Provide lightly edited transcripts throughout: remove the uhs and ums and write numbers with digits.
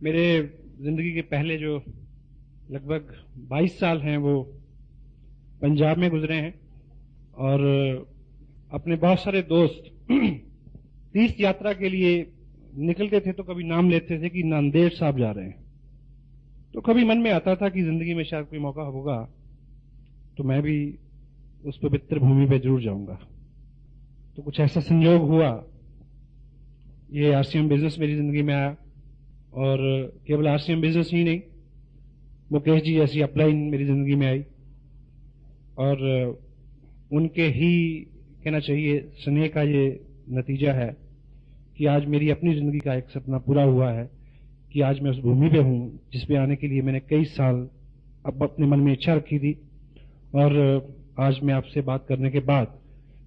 मेरे जिंदगी के पहले जो लगभग 22 साल हैं वो पंजाब में गुजरे हैं और अपने बहुत सारे दोस्त तीर्थ यात्रा के लिए निकलते थे तो कभी नाम लेते थे कि नांदेड़ साहब जा रहे हैं। तो कभी मन में आता था कि जिंदगी में शायद कोई मौका होगा तो मैं भी उस पवित्र भूमि पे जरूर जाऊंगा। तो कुछ ऐसा संयोग हुआ, ये आरसीएम बिजनेस मेरी जिंदगी में आया और केवल आरसीएम बिजनेस ही नहीं, मुकेश जी ऐसी अपलाइन मेरी जिंदगी में आई और उनके ही कहना चाहिए स्नेह का ये नतीजा है कि आज मेरी अपनी जिंदगी का एक सपना पूरा हुआ है कि आज मैं उस भूमि पे हूं जिस पे आने के लिए मैंने कई साल अब अपने मन में इच्छा रखी थी। और आज मैं आपसे बात करने के बाद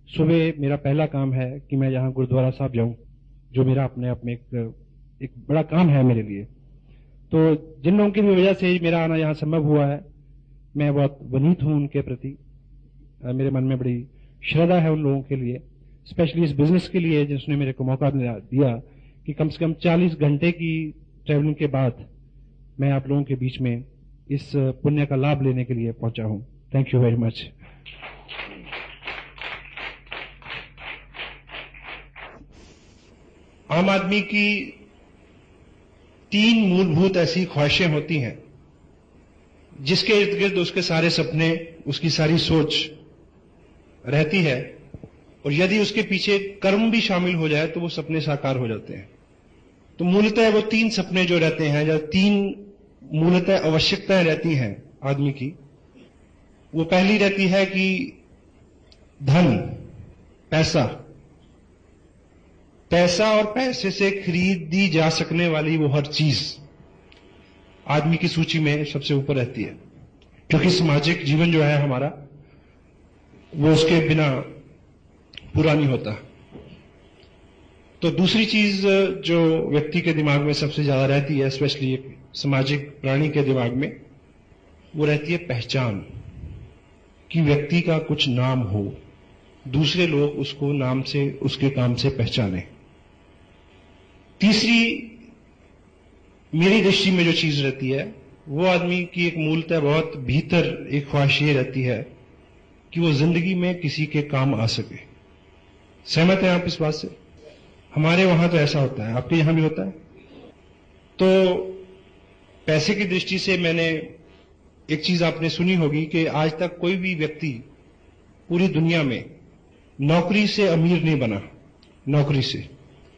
सुबह मेरा पहला काम है कि मैं यहाँ गुरुद्वारा साहब जाऊं, जो मेरा अपने आप में एक बड़ा काम है मेरे लिए। तो जिन लोगों की भी वजह से मेरा आना यहाँ संभव हुआ है, मैं बहुत वनीत हूं उनके प्रति। मेरे मन में बड़ी श्रद्धा है उन लोगों के लिए, स्पेशली इस बिजनेस के लिए जिसने मेरे को मौका दिया कि कम से कम 40 घंटे की ट्रैवलिंग के बाद मैं आप लोगों के बीच में इस पुण्य का लाभ लेने के लिए पहुंचा हूं। Thank you very much. आम आदमी की 3 मूलभूत ऐसी ख्वाहिशें होती हैं जिसके इर्द गिर्द उसके सारे सपने, उसकी सारी सोच रहती है, और यदि उसके पीछे कर्म भी शामिल हो जाए तो वो सपने साकार हो जाते हैं। तो मूलतः वो 3 सपने जो रहते हैं या 3 मूलतः आवश्यकताएं रहती हैं आदमी की, वो पहली रहती है कि धन, पैसा और पैसे से खरीदी जा सकने वाली वो हर चीज आदमी की सूची में सबसे ऊपर रहती है, क्योंकि सामाजिक जीवन जो है हमारा वो उसके बिना पूरा नहीं होता। तो दूसरी चीज जो व्यक्ति के दिमाग में सबसे ज्यादा रहती है, स्पेशली एक सामाजिक प्राणी के दिमाग में, वो रहती है पहचान, कि व्यक्ति का कुछ नाम हो, दूसरे लोग उसको नाम से, उसके काम से पहचाने। तीसरी मेरी दृष्टि में जो चीज रहती है वो आदमी की एक मूलतः बहुत भीतर एक ख्वाहिश ये रहती है कि वो जिंदगी में किसी के काम आ सके। सहमत हैं आप इस बात से? हमारे वहां तो ऐसा होता है, आपके यहां भी होता है? तो पैसे की दृष्टि से मैंने एक चीज आपने सुनी होगी कि आज तक कोई भी व्यक्ति पूरी दुनिया में नौकरी से अमीर नहीं बना, नौकरी से,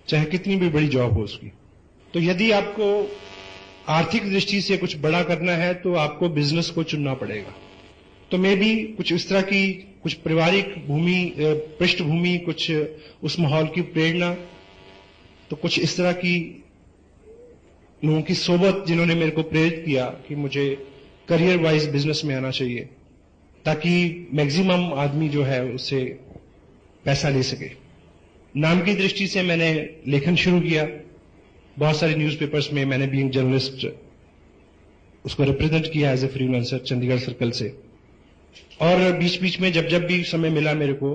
चाहे कितनी भी बड़ी जॉब हो उसकी। तो यदि आपको आर्थिक दृष्टि से कुछ बड़ा करना है तो आपको बिजनेस को चुनना पड़ेगा। तो मैं भी कुछ इस तरह की, कुछ पारिवारिक पृष्ठभूमि, कुछ उस माहौल की प्रेरणा, तो कुछ इस तरह की लोगों की सोबत जिन्होंने मेरे को प्रेरित किया कि मुझे करियर वाइज बिजनेस में आना चाहिए ताकि मैक्सिमम आदमी जो है उससे पैसा ले सके। नाम की दृष्टि से मैंने लेखन शुरू किया, बहुत सारे न्यूज़पेपर्स में मैंने बीइंग जर्नलिस्ट उसको रिप्रेजेंट किया as a freelancer Chandigarh circle से। और बीच बीच में जब जब भी समय मिला मेरे को,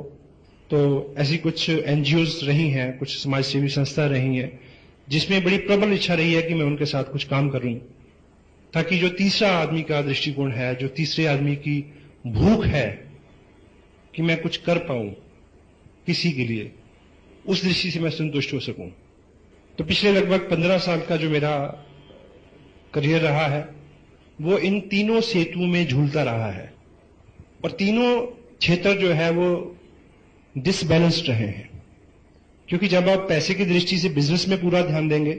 तो ऐसी कुछ एनजीओज रही हैं, कुछ समाज सेवी संस्था रही हैं जिसमें बड़ी प्रबल इच्छा रही है कि मैं उनके साथ कुछ काम करूं, ताकि जो तीसरा आदमी का दृष्टिकोण है, जो तीसरे आदमी की भूख है कि मैं कुछ कर पाऊं किसी के लिए, उस दृष्टि से मैं संतुष्ट हो सकूं। तो पिछले लगभग 15 साल का जो मेरा करियर रहा है वो इन तीनों सेतुओं में झूलता रहा है, और तीनों क्षेत्र जो है वो डिसबैलेंस्ड रहे हैं, क्योंकि जब आप पैसे की दृष्टि से बिजनेस में पूरा ध्यान देंगे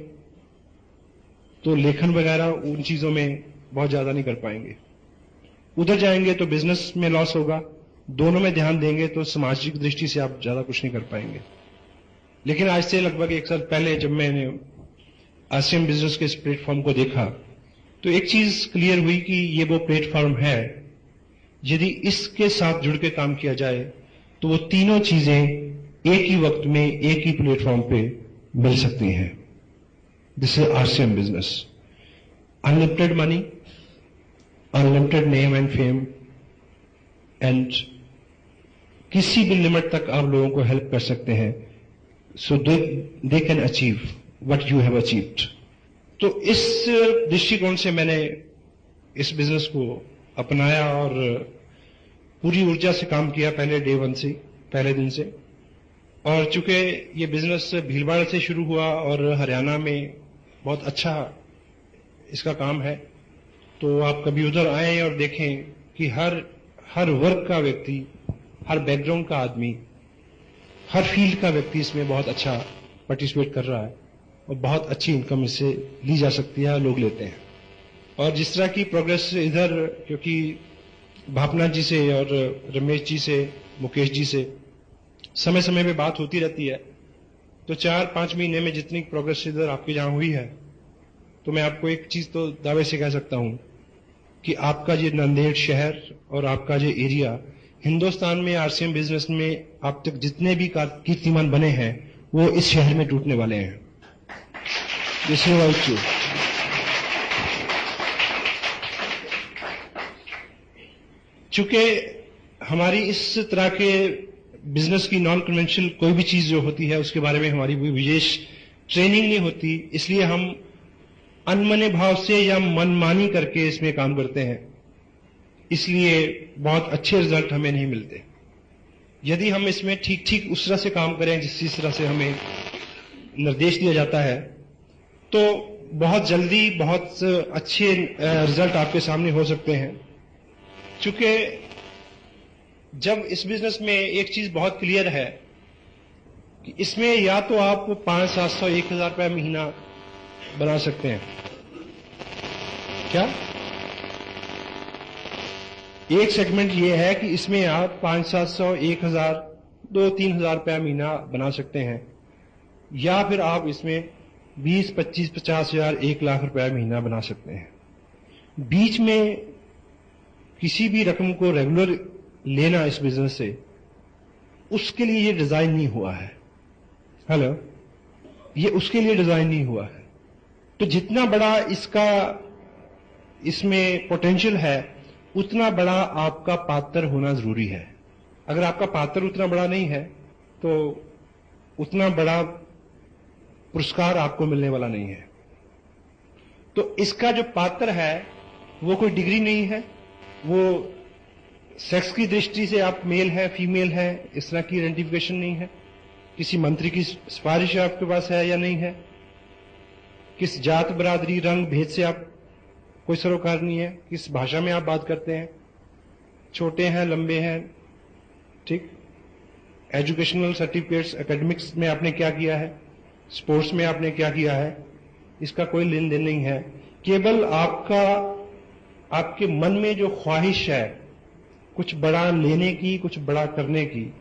तो लेखन वगैरह उन चीजों में बहुत ज्यादा नहीं कर पाएंगे। उधर जाएंगे तो बिजनेस में लॉस होगा, दोनों में ध्यान देंगे तो सामाजिक दृष्टि से आप ज्यादा कुछ नहीं कर पाएंगे। लेकिन आज से लगभग 1 साल पहले जब मैंने आरसीएम बिजनेस के इस प्लेटफॉर्म को देखा तो एक चीज क्लियर हुई कि ये वो प्लेटफॉर्म है, यदि इसके साथ जुड़ के काम किया जाए तो वो तीनों चीजें एक ही वक्त में एक ही प्लेटफॉर्म पे मिल सकती हैं। This is RCM business, unlimited money, unlimited name and fame, and किसी भी लिमिट तक आप लोगों को हेल्प कर सकते हैं, so they can achieve what you have achieved। तो इस दृष्टिकोण से मैंने इस बिजनेस को अपनाया और पूरी ऊर्जा से काम किया पहले डे वन से, पहले दिन से। और चूंकि ये बिजनेस भीलवाड़ा से शुरू हुआ और हरियाणा में बहुत अच्छा इसका काम है, तो आप कभी उधर आए और देखें कि हर वर्ग का व्यक्ति, हर बैकग्राउंड का आदमी, हर फील्ड का व्यक्ति इसमें बहुत अच्छा पार्टिसिपेट कर रहा है और बहुत अच्छी इनकम इससे ली जा सकती है, लोग लेते हैं। और जिस तरह की प्रोग्रेस इधर, क्योंकि भावना जी से और रमेश जी से, मुकेश जी से समय समय पे बात होती रहती है, तो 4-5 महीने में जितनी प्रोग्रेस इधर आपके जहां हुई है, तो मैं आपको एक चीज तो दावे से कह सकता हूं कि आपका ये नांदेड़ शहर और आपका ये एरिया हिंदुस्तान में आरसीएम बिजनेस में आप तक जितने भी कीर्तिमान बने हैं वो इस शहर में टूटने वाले हैं। This is all true. चूंकि हमारी इस तरह के बिजनेस की नॉन कन्वेंशनल कोई भी चीज जो होती है उसके बारे में हमारी कोई विशेष ट्रेनिंग नहीं होती, इसलिए हम अनमने भाव से या मनमानी करके इसमें काम करते हैं, इसलिए बहुत अच्छे रिजल्ट हमें नहीं मिलते। यदि हम इसमें ठीक ठीक उस तरह से काम करें जिस तरह से हमें निर्देश दिया जाता है, तो बहुत जल्दी बहुत अच्छे रिजल्ट आपके सामने हो सकते हैं। चूंकि जब इस बिजनेस में एक चीज बहुत क्लियर है कि इसमें या तो आप 500, 700, 1000 रुपया महीना बना सकते हैं। क्या एक सेगमेंट ये है कि इसमें आप 500, 700, 1000, 2-3 हजार रुपया महीना बना सकते हैं, या फिर आप इसमें 20, 25, 50 हजार, 1 लाख रुपया महीना बना सकते हैं। बीच में किसी भी रकम को रेगुलर लेना इस बिजनेस से, उसके लिए ये डिजाइन नहीं हुआ है। हेलो, ये उसके लिए डिजाइन नहीं हुआ है। तो जितना बड़ा इसमें पोटेंशियल है, उतना बड़ा आपका पात्र होना जरूरी है। अगर आपका पात्र उतना बड़ा नहीं है, तो उतना बड़ा पुरस्कार आपको मिलने वाला नहीं है। तो इसका जो पात्र है वो कोई डिग्री नहीं है, वो सेक्स की दृष्टि से आप मेल है, फीमेल है, इस तरह की आइडेंटिफिकेशन नहीं है। किसी मंत्री की सिफारिश आपके पास है या नहीं है, किस जात, बरादरी, रंग, भेद से आप कोई सरोकार नहीं है, किस भाषा में आप बात करते हैं, छोटे हैं, लंबे हैं, ठीक, एजुकेशनल सर्टिफिकेट्स, एकेडमिक्स में आपने क्या किया है, स्पोर्ट्स में आपने क्या किया है, इसका कोई लेन देन नहीं है। केवल आपके मन में जो ख्वाहिश है कुछ बड़ा लेने की, कुछ बड़ा करने की,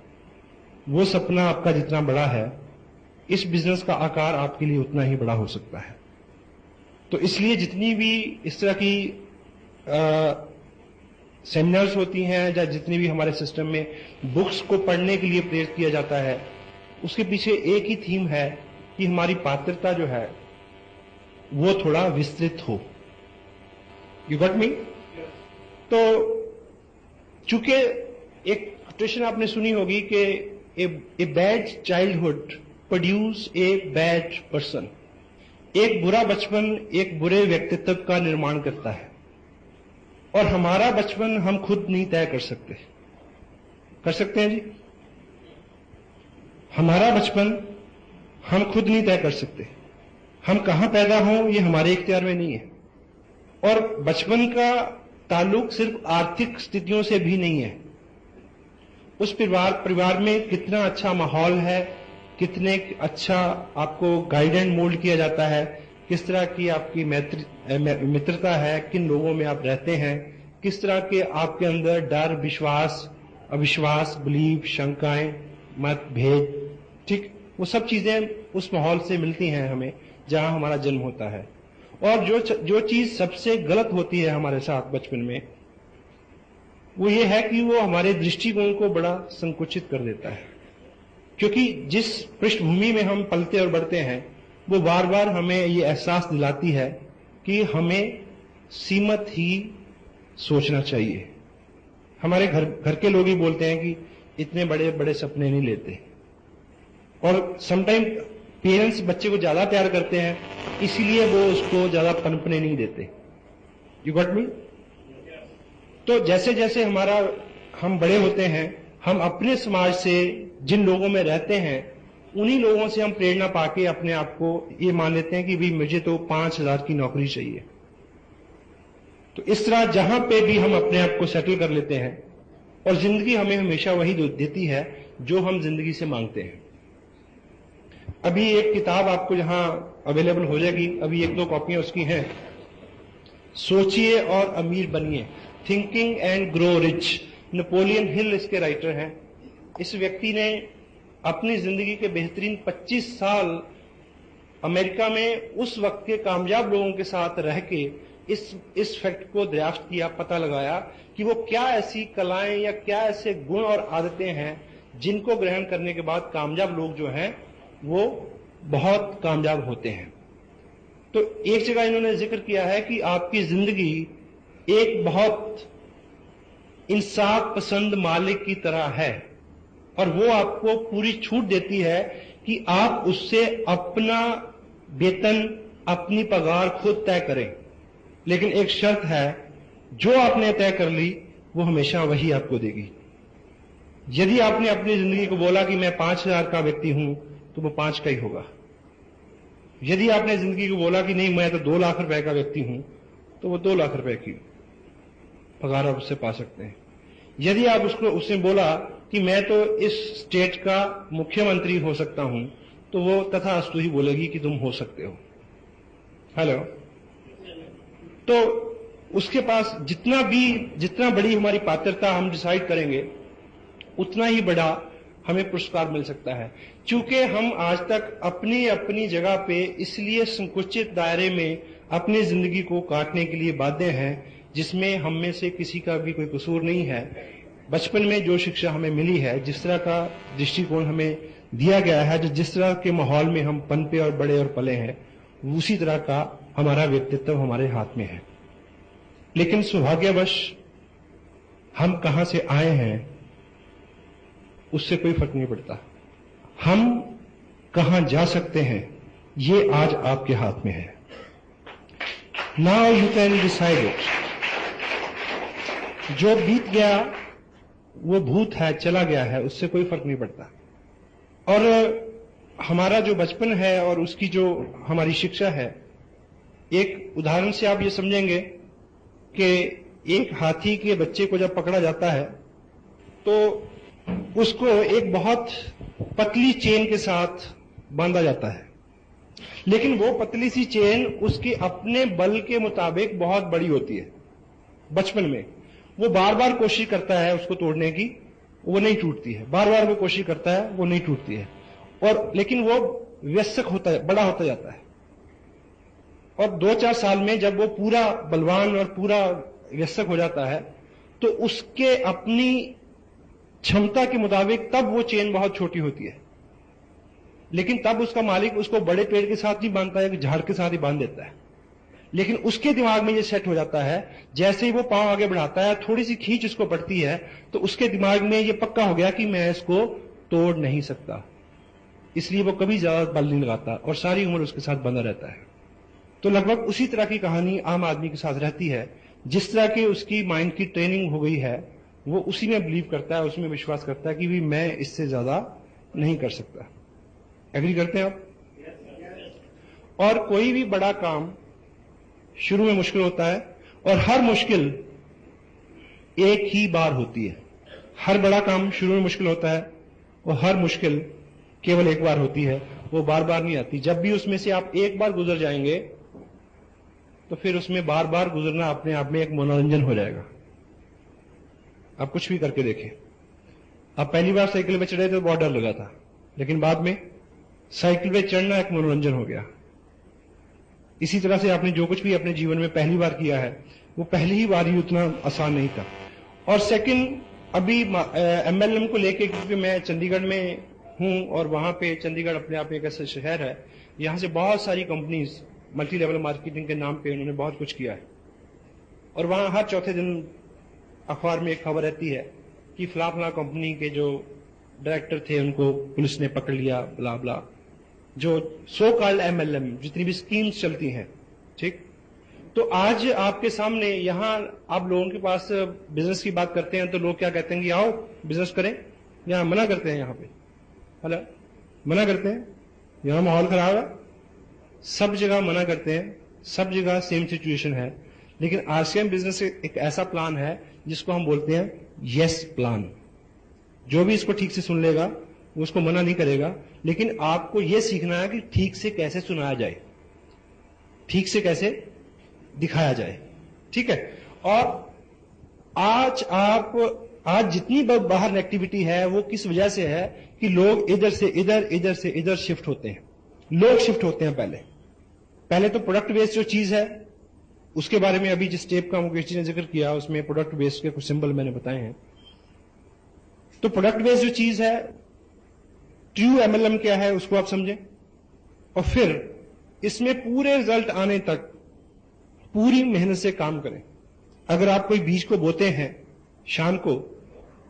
वो सपना आपका जितना बड़ा है, इस बिजनेस का आकार आपके लिए उतना ही बड़ा हो सकता है। तो इसलिए जितनी भी इस तरह की सेमिनार्स होती हैं, या जितनी भी हमारे सिस्टम में बुक्स को पढ़ने के लिए प्रेरित किया जाता है, उसके पीछे एक ही थीम है कि हमारी पात्रता जो है वो थोड़ा विस्तृत हो। You got me? तो चूंकि एक एक्सप्रेशन आपने सुनी होगी कि a bad childhood produce a bad person. एक बुरा बचपन एक बुरे व्यक्तित्व का निर्माण करता है, और हमारा बचपन हम खुद नहीं तय कर सकते। कर सकते हैं जी? हमारा बचपन हम खुद नहीं तय कर सकते। हम कहां पैदा हों ये हमारे इख्तियार में नहीं है। और बचपन का ताल्लुक सिर्फ आर्थिक स्थितियों से भी नहीं है। उस परिवार में कितना अच्छा माहौल है, कितने अच्छा आपको गाइड एंड मोल्ड किया जाता है, किस तरह की आपकी मित्रता है, किन लोगों में आप रहते हैं, किस तरह के आपके अंदर डर, विश्वास, अविश्वास, बिलीव, शंकाएं, मतभेद, ठीक, वो सब चीजें उस माहौल से मिलती हैं हमें जहां हमारा जन्म होता है। और जो चीज सबसे गलत होती है हमारे साथ बचपन में, वो ये है कि वो हमारे दृष्टिकोण को बड़ा संकुचित कर देता है। क्योंकि जिस पृष्ठभूमि में हम पलते और बढ़ते हैं, वो बार बार हमें ये एहसास दिलाती है कि हमें सीमित ही सोचना चाहिए। हमारे घर के लोग ही बोलते हैं कि इतने बड़े बड़े सपने नहीं लेते। और समटाइम पेरेंट्स बच्चे को ज्यादा प्यार करते हैं, इसीलिए वो उसको ज्यादा पनपने नहीं देते। You got me? तो जैसे जैसे हम बड़े होते हैं, हम अपने समाज से जिन लोगों में रहते हैं उन्हीं लोगों से हम प्रेरणा पाके अपने आप को ये मान लेते हैं कि भाई मुझे तो 5,000 की नौकरी चाहिए। तो इस तरह जहां पे भी हम अपने आप को सेटल कर लेते हैं और जिंदगी हमें हमेशा वही देती है जो हम जिंदगी से मांगते हैं। अभी एक किताब आपको जहां अवेलेबल हो जाएगी, अभी 1-2 कॉपियां उसकी हैं, सोचिए और अमीर बनिए, thinking and grow rich. Napoleon Hill इसके राइटर हैं। इस व्यक्ति ने अपनी जिंदगी के बेहतरीन 25 साल अमेरिका में उस वक्त के कामयाब लोगों के साथ रह के इस फैक्ट को दरियाफ्त किया, पता लगाया कि वो क्या ऐसी कलाएं या क्या ऐसे गुण और आदतें हैं जिनको ग्रहण करने के बाद कामयाब लोग जो हैं वो बहुत कामयाब होते हैं। तो एक जगह इन्होंने जिक्र किया है कि आपकी जिंदगी एक बहुत इंसाफ पसंद मालिक की तरह है और वो आपको पूरी छूट देती है कि आप उससे अपना वेतन, अपनी पगार खुद तय करें। लेकिन एक शर्त है, जो आपने तय कर ली वो हमेशा वही आपको देगी। यदि आपने अपनी जिंदगी को बोला कि मैं 5,000 का व्यक्ति हूं तो वो 5 का ही होगा। यदि आपने जिंदगी को बोला कि नहीं मैं तो 2 लाख रुपए का व्यक्ति हूं तो वो 2 लाख रुपए की पगार आप उससे पा सकते हैं। यदि आप उसने बोला कि मैं तो इस स्टेट का मुख्यमंत्री हो सकता हूं तो वो तथास्तु ही बोलेगी कि तुम हो सकते हो। हेलो? तो उसके पास जितना बड़ी हमारी पात्रता हम डिसाइड करेंगे उतना ही बड़ा हमें पुरस्कार मिल सकता है। चूंकि हम आज तक अपनी अपनी जगह पे इसलिए संकुचित दायरे में अपनी जिंदगी को काटने के लिए बाध्य हैं जिसमें हम में से किसी का भी कोई कसूर नहीं है। बचपन में जो शिक्षा हमें मिली है, जिस तरह का दृष्टिकोण हमें दिया गया है, जिस तरह के माहौल में हम पनपे और बड़े और पले हैं, उसी तरह का हमारा व्यक्तित्व हमारे हाथ में है। लेकिन सौभाग्यवश हम कहां से आए हैं उससे कोई फर्क नहीं पड़ता। हम कहां जा सकते हैं ये आज आपके हाथ में है। Now you can decide it. जो बीत गया वो भूत है, चला गया है, उससे कोई फर्क नहीं पड़ता। और हमारा जो बचपन है और उसकी जो हमारी शिक्षा है, एक उदाहरण से आप ये समझेंगे कि एक हाथी के बच्चे को जब पकड़ा जाता है तो उसको एक बहुत पतली चेन के साथ बांधा जाता है, लेकिन वो पतली सी चेन उसके अपने बल के मुताबिक बहुत बड़ी होती है। बचपन में वो बार बार कोशिश करता है उसको तोड़ने की, वो नहीं टूटती है। बार बार वो कोशिश करता है, वो नहीं टूटती है। और लेकिन वो व्यस्क होता है, बड़ा होता जाता है। और 2-4 साल में जब वो पूरा बलवान और पूरा व्यस्क हो जाता है तो उसके अपनी क्षमता के मुताबिक तब वो चेन बहुत छोटी होती है। लेकिन तब उसका मालिक उसको बड़े पेड़ के साथ नहीं बांधता है, झाड़ के साथ ही बांध देता है। लेकिन उसके दिमाग में ये सेट हो जाता है, जैसे ही वो पांव आगे बढ़ाता है, थोड़ी सी खींच उसको पड़ती है तो उसके दिमाग में ये पक्का हो गया कि मैं इसको तोड़ नहीं सकता। इसलिए वो कभी ज्यादा बल नहीं लगाता और सारी उम्र उसके साथ बंधा रहता है। तो लगभग उसी तरह की कहानी आम आदमी के साथ रहती है। जिस तरह की उसकी माइंड की ट्रेनिंग हो गई है वो उसी में बिलीव करता है, उसमें विश्वास करता है कि भी मैं इससे ज्यादा नहीं कर सकता। एग्री करते हैं आप? और कोई भी बड़ा काम शुरू में मुश्किल होता है और हर मुश्किल एक ही बार होती है। हर बड़ा काम शुरू में मुश्किल होता है और हर मुश्किल केवल एक बार होती है, वो बार बार नहीं आती। जब भी उसमें से आप एक बार गुजर जाएंगे तो फिर उसमें बार बार गुजरना अपने आप में एक मनोरंजन हो जाएगा। आप कुछ भी करके देखें। आप पहली बार साइकिल पे चढ़े तो बहुत डर लगा था, लेकिन बाद में साइकिल पे चढ़ना एक मनोरंजन हो गया। इसी तरह से आपने जो कुछ भी अपने जीवन में पहली बार किया है वो पहली ही बार ही उतना आसान नहीं था। और सेकंड, अभी एमएलएम को लेके, क्योंकि मैं चंडीगढ़ में हूं और वहां पे चंडीगढ़ अपने आप में एक ऐसा शहर है, यहां से बहुत सारी कंपनीज मल्टी लेवल मार्केटिंग के नाम पे उन्होंने बहुत कुछ किया है। और वहां हर चौथे दिन अखबार में एक खबर रहती है कि फला फला कंपनी के जो डायरेक्टर थे उनको पुलिस ने पकड़ लिया, ब्ला ब्ला। जो सो कॉल्ड MLM, जितनी भी स्कीम्स चलती हैं, ठीक। तो आज आपके सामने यहां आप लोगों के पास बिजनेस की बात करते हैं तो लोग क्या कहते हैं कि आओ बिजनेस करें, यहां मना करते हैं, यहां पे हेलो मना करते हैं, यहां माहौल खराब है, सब जगह मना करते हैं, सब जगह सेम सिचुएशन है। लेकिन RCM बिजनेस एक ऐसा प्लान है जिसको हम बोलते हैं यस प्लान। जो भी इसको ठीक से सुन लेगा वो उसको मना नहीं करेगा, लेकिन आपको यह सीखना है कि ठीक से कैसे सुनाया जाए, ठीक से कैसे दिखाया जाए, ठीक है। और आज जितनी बाहर एक्टिविटी है वो किस वजह से है कि लोग इधर से इधर शिफ्ट होते हैं, लोग शिफ्ट होते हैं। पहले तो प्रोडक्ट बेस्ड जो चीज है उसके बारे में अभी जिस टेप का मुकेश जी ने जिक्र किया उसमें प्रोडक्ट बेस्ड के कुछ सिंबल मैंने बताए हैं। तो प्रोडक्ट बेस्ड जो चीज है, ट्रू MLM क्या है उसको आप समझें, और फिर इसमें पूरे रिजल्ट आने तक पूरी मेहनत से काम करें। अगर आप कोई बीज को बोते हैं शाम को,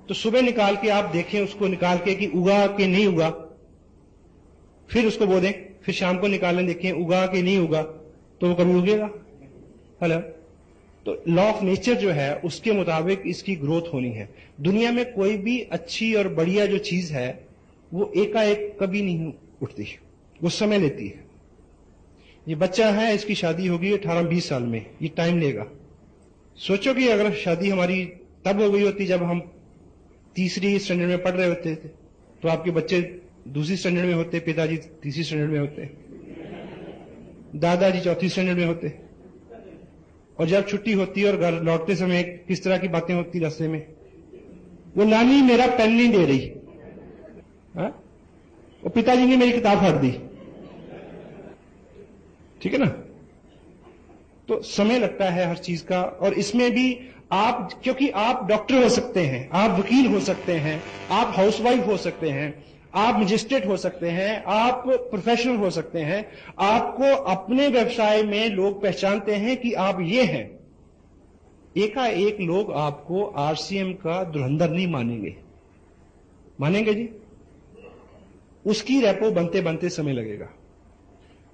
तो सुबह निकाल के आप देखें उसको निकाल के कि उगा के नहीं उगा, फिर उसको बो दें, फिर शाम को निकालें देखें उगा के नहीं उगा, तो वो कभी उगेगा। हेलो, तो लॉ ऑफ नेचर जो है उसके मुताबिक इसकी ग्रोथ होनी है। दुनिया में कोई भी अच्छी और बढ़िया जो चीज है वो एकाएक कभी नहीं उठती, वो समय लेती है। ये बच्चा है, इसकी शादी होगी 18-20 साल में, ये टाइम लेगा। सोचो कि अगर शादी हमारी तब हो गई होती जब हम तीसरी स्टैंडर्ड में पढ़ रहे होते थे, तो आपके बच्चे दूसरी स्टैंडर्ड में होते, पिताजी तीसरी स्टैंडर्ड में होते, दादाजी चौथी स्टैंडर्ड में होते, और जब छुट्टी होती और घर लौटते समय किस तरह की बातें होती रास्ते में, वो नानी मेरा पेन नहीं दे रही, और पिताजी ने मेरी किताब फाड़ दी, ठीक है ना। तो समय लगता है हर चीज का। और इसमें भी आप, क्योंकि आप डॉक्टर हो सकते हैं, आप वकील हो सकते हैं, आप हाउसवाइफ हो सकते हैं, आप मजिस्ट्रेट हो सकते हैं, आप प्रोफेशनल हो सकते हैं, आपको अपने व्यवसाय में लोग पहचानते हैं कि आप ये हैं। एकाएक लोग आपको RCM का धुरंधर नहीं मानेंगे, मानेंगे जी? उसकी रेपो बनते बनते समय लगेगा,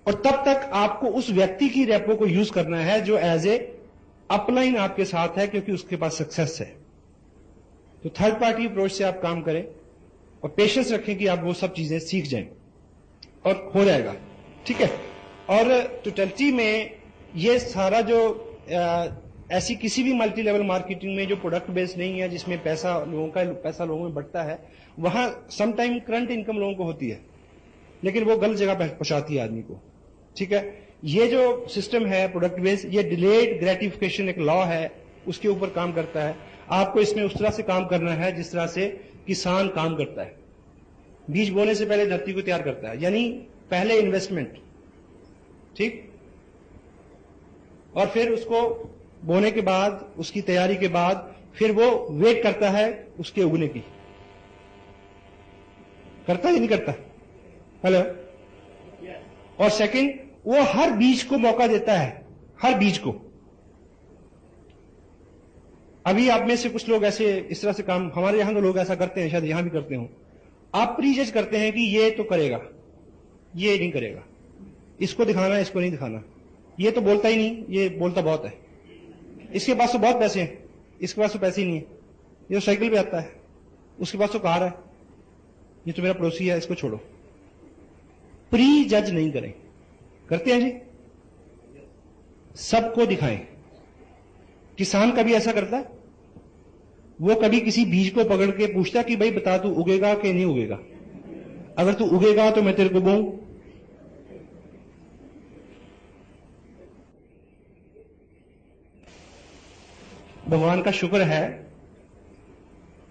और तब तक आपको उस व्यक्ति की रेपो को यूज करना है जो एज ए अपलाइन आपके साथ है, क्योंकि उसके पास सक्सेस है। तो थर्ड पार्टी अप्रोच से आप काम करें और पेशेंस रखें कि आप वो सब चीजें सीख जाएं, और हो जाएगा, ठीक है। और टोटलिटी में ये सारा जो ऐसी किसी भी मल्टी लेवल मार्केटिंग में जो प्रोडक्ट बेस्ड नहीं है, जिसमें पैसा लोगों में बढ़ता है, वहां समटाइम करंट इनकम लोगों को होती है, लेकिन वो गलत जगह पहुंचाती है आदमी को, ठीक है। ये जो सिस्टम है प्रोडक्ट बेस्ड, ये डिलेड ग्रेटिफिकेशन एक लॉ है, उसके ऊपर काम करता है। आपको इसमें उस तरह से काम करना है जिस तरह से किसान काम करता है। बीज बोने से पहले धरती को तैयार करता है, यानी पहले इन्वेस्टमेंट, ठीक, और फिर उसको बोने के बाद, उसकी तैयारी के बाद, फिर वो वेट करता है उसके उगने की। करता है या नहीं करता? हेलो। और सेकंड, वो हर बीज को मौका देता है, हर बीज को। अभी आप में से कुछ लोग ऐसे इस तरह से काम, हमारे यहां तो लोग ऐसा करते हैं, शायद यहां भी करते हो, आप प्रीजज करते हैं कि ये तो करेगा, ये नहीं करेगा, इसको दिखाना, इसको नहीं दिखाना, ये तो बोलता ही नहीं, ये बोलता बहुत है, इसके पास तो बहुत पैसे हैं, इसके पास तो पैसे ही नहीं है, ये तो साइकिल पे आता है, उसके पास तो कार है, ये तो मेरा पड़ोसी है, इसको छोड़ो। प्री जज नहीं करें। करते हैं जी? सबको दिखाएं। किसान कभी ऐसा करता है? वो कभी किसी बीज को पकड़ के पूछता कि भाई बता तू उगेगा कि नहीं उगेगा, अगर तू उगेगा तो मैं तेरे को बोऊं। भगवान का शुक्र है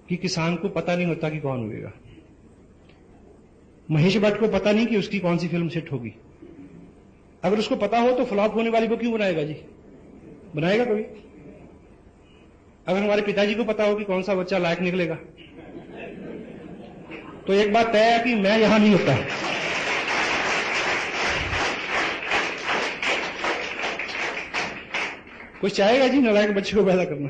कि किसान को पता नहीं होता कि कौन उगेगा। महेश भट्ट को पता नहीं कि उसकी कौन सी फिल्म सेट होगी। अगर उसको पता हो तो फ्लॉप होने वाली को क्यों बनाएगा जी? बनाएगा कभी? अगर हमारे पिताजी को पता हो कि कौन सा बच्चा लायक निकलेगा, तो एक बात तय है कि मैं यहां नहीं होता। कुछ चाहेगा जी नालायक बच्चे को पैदा करना?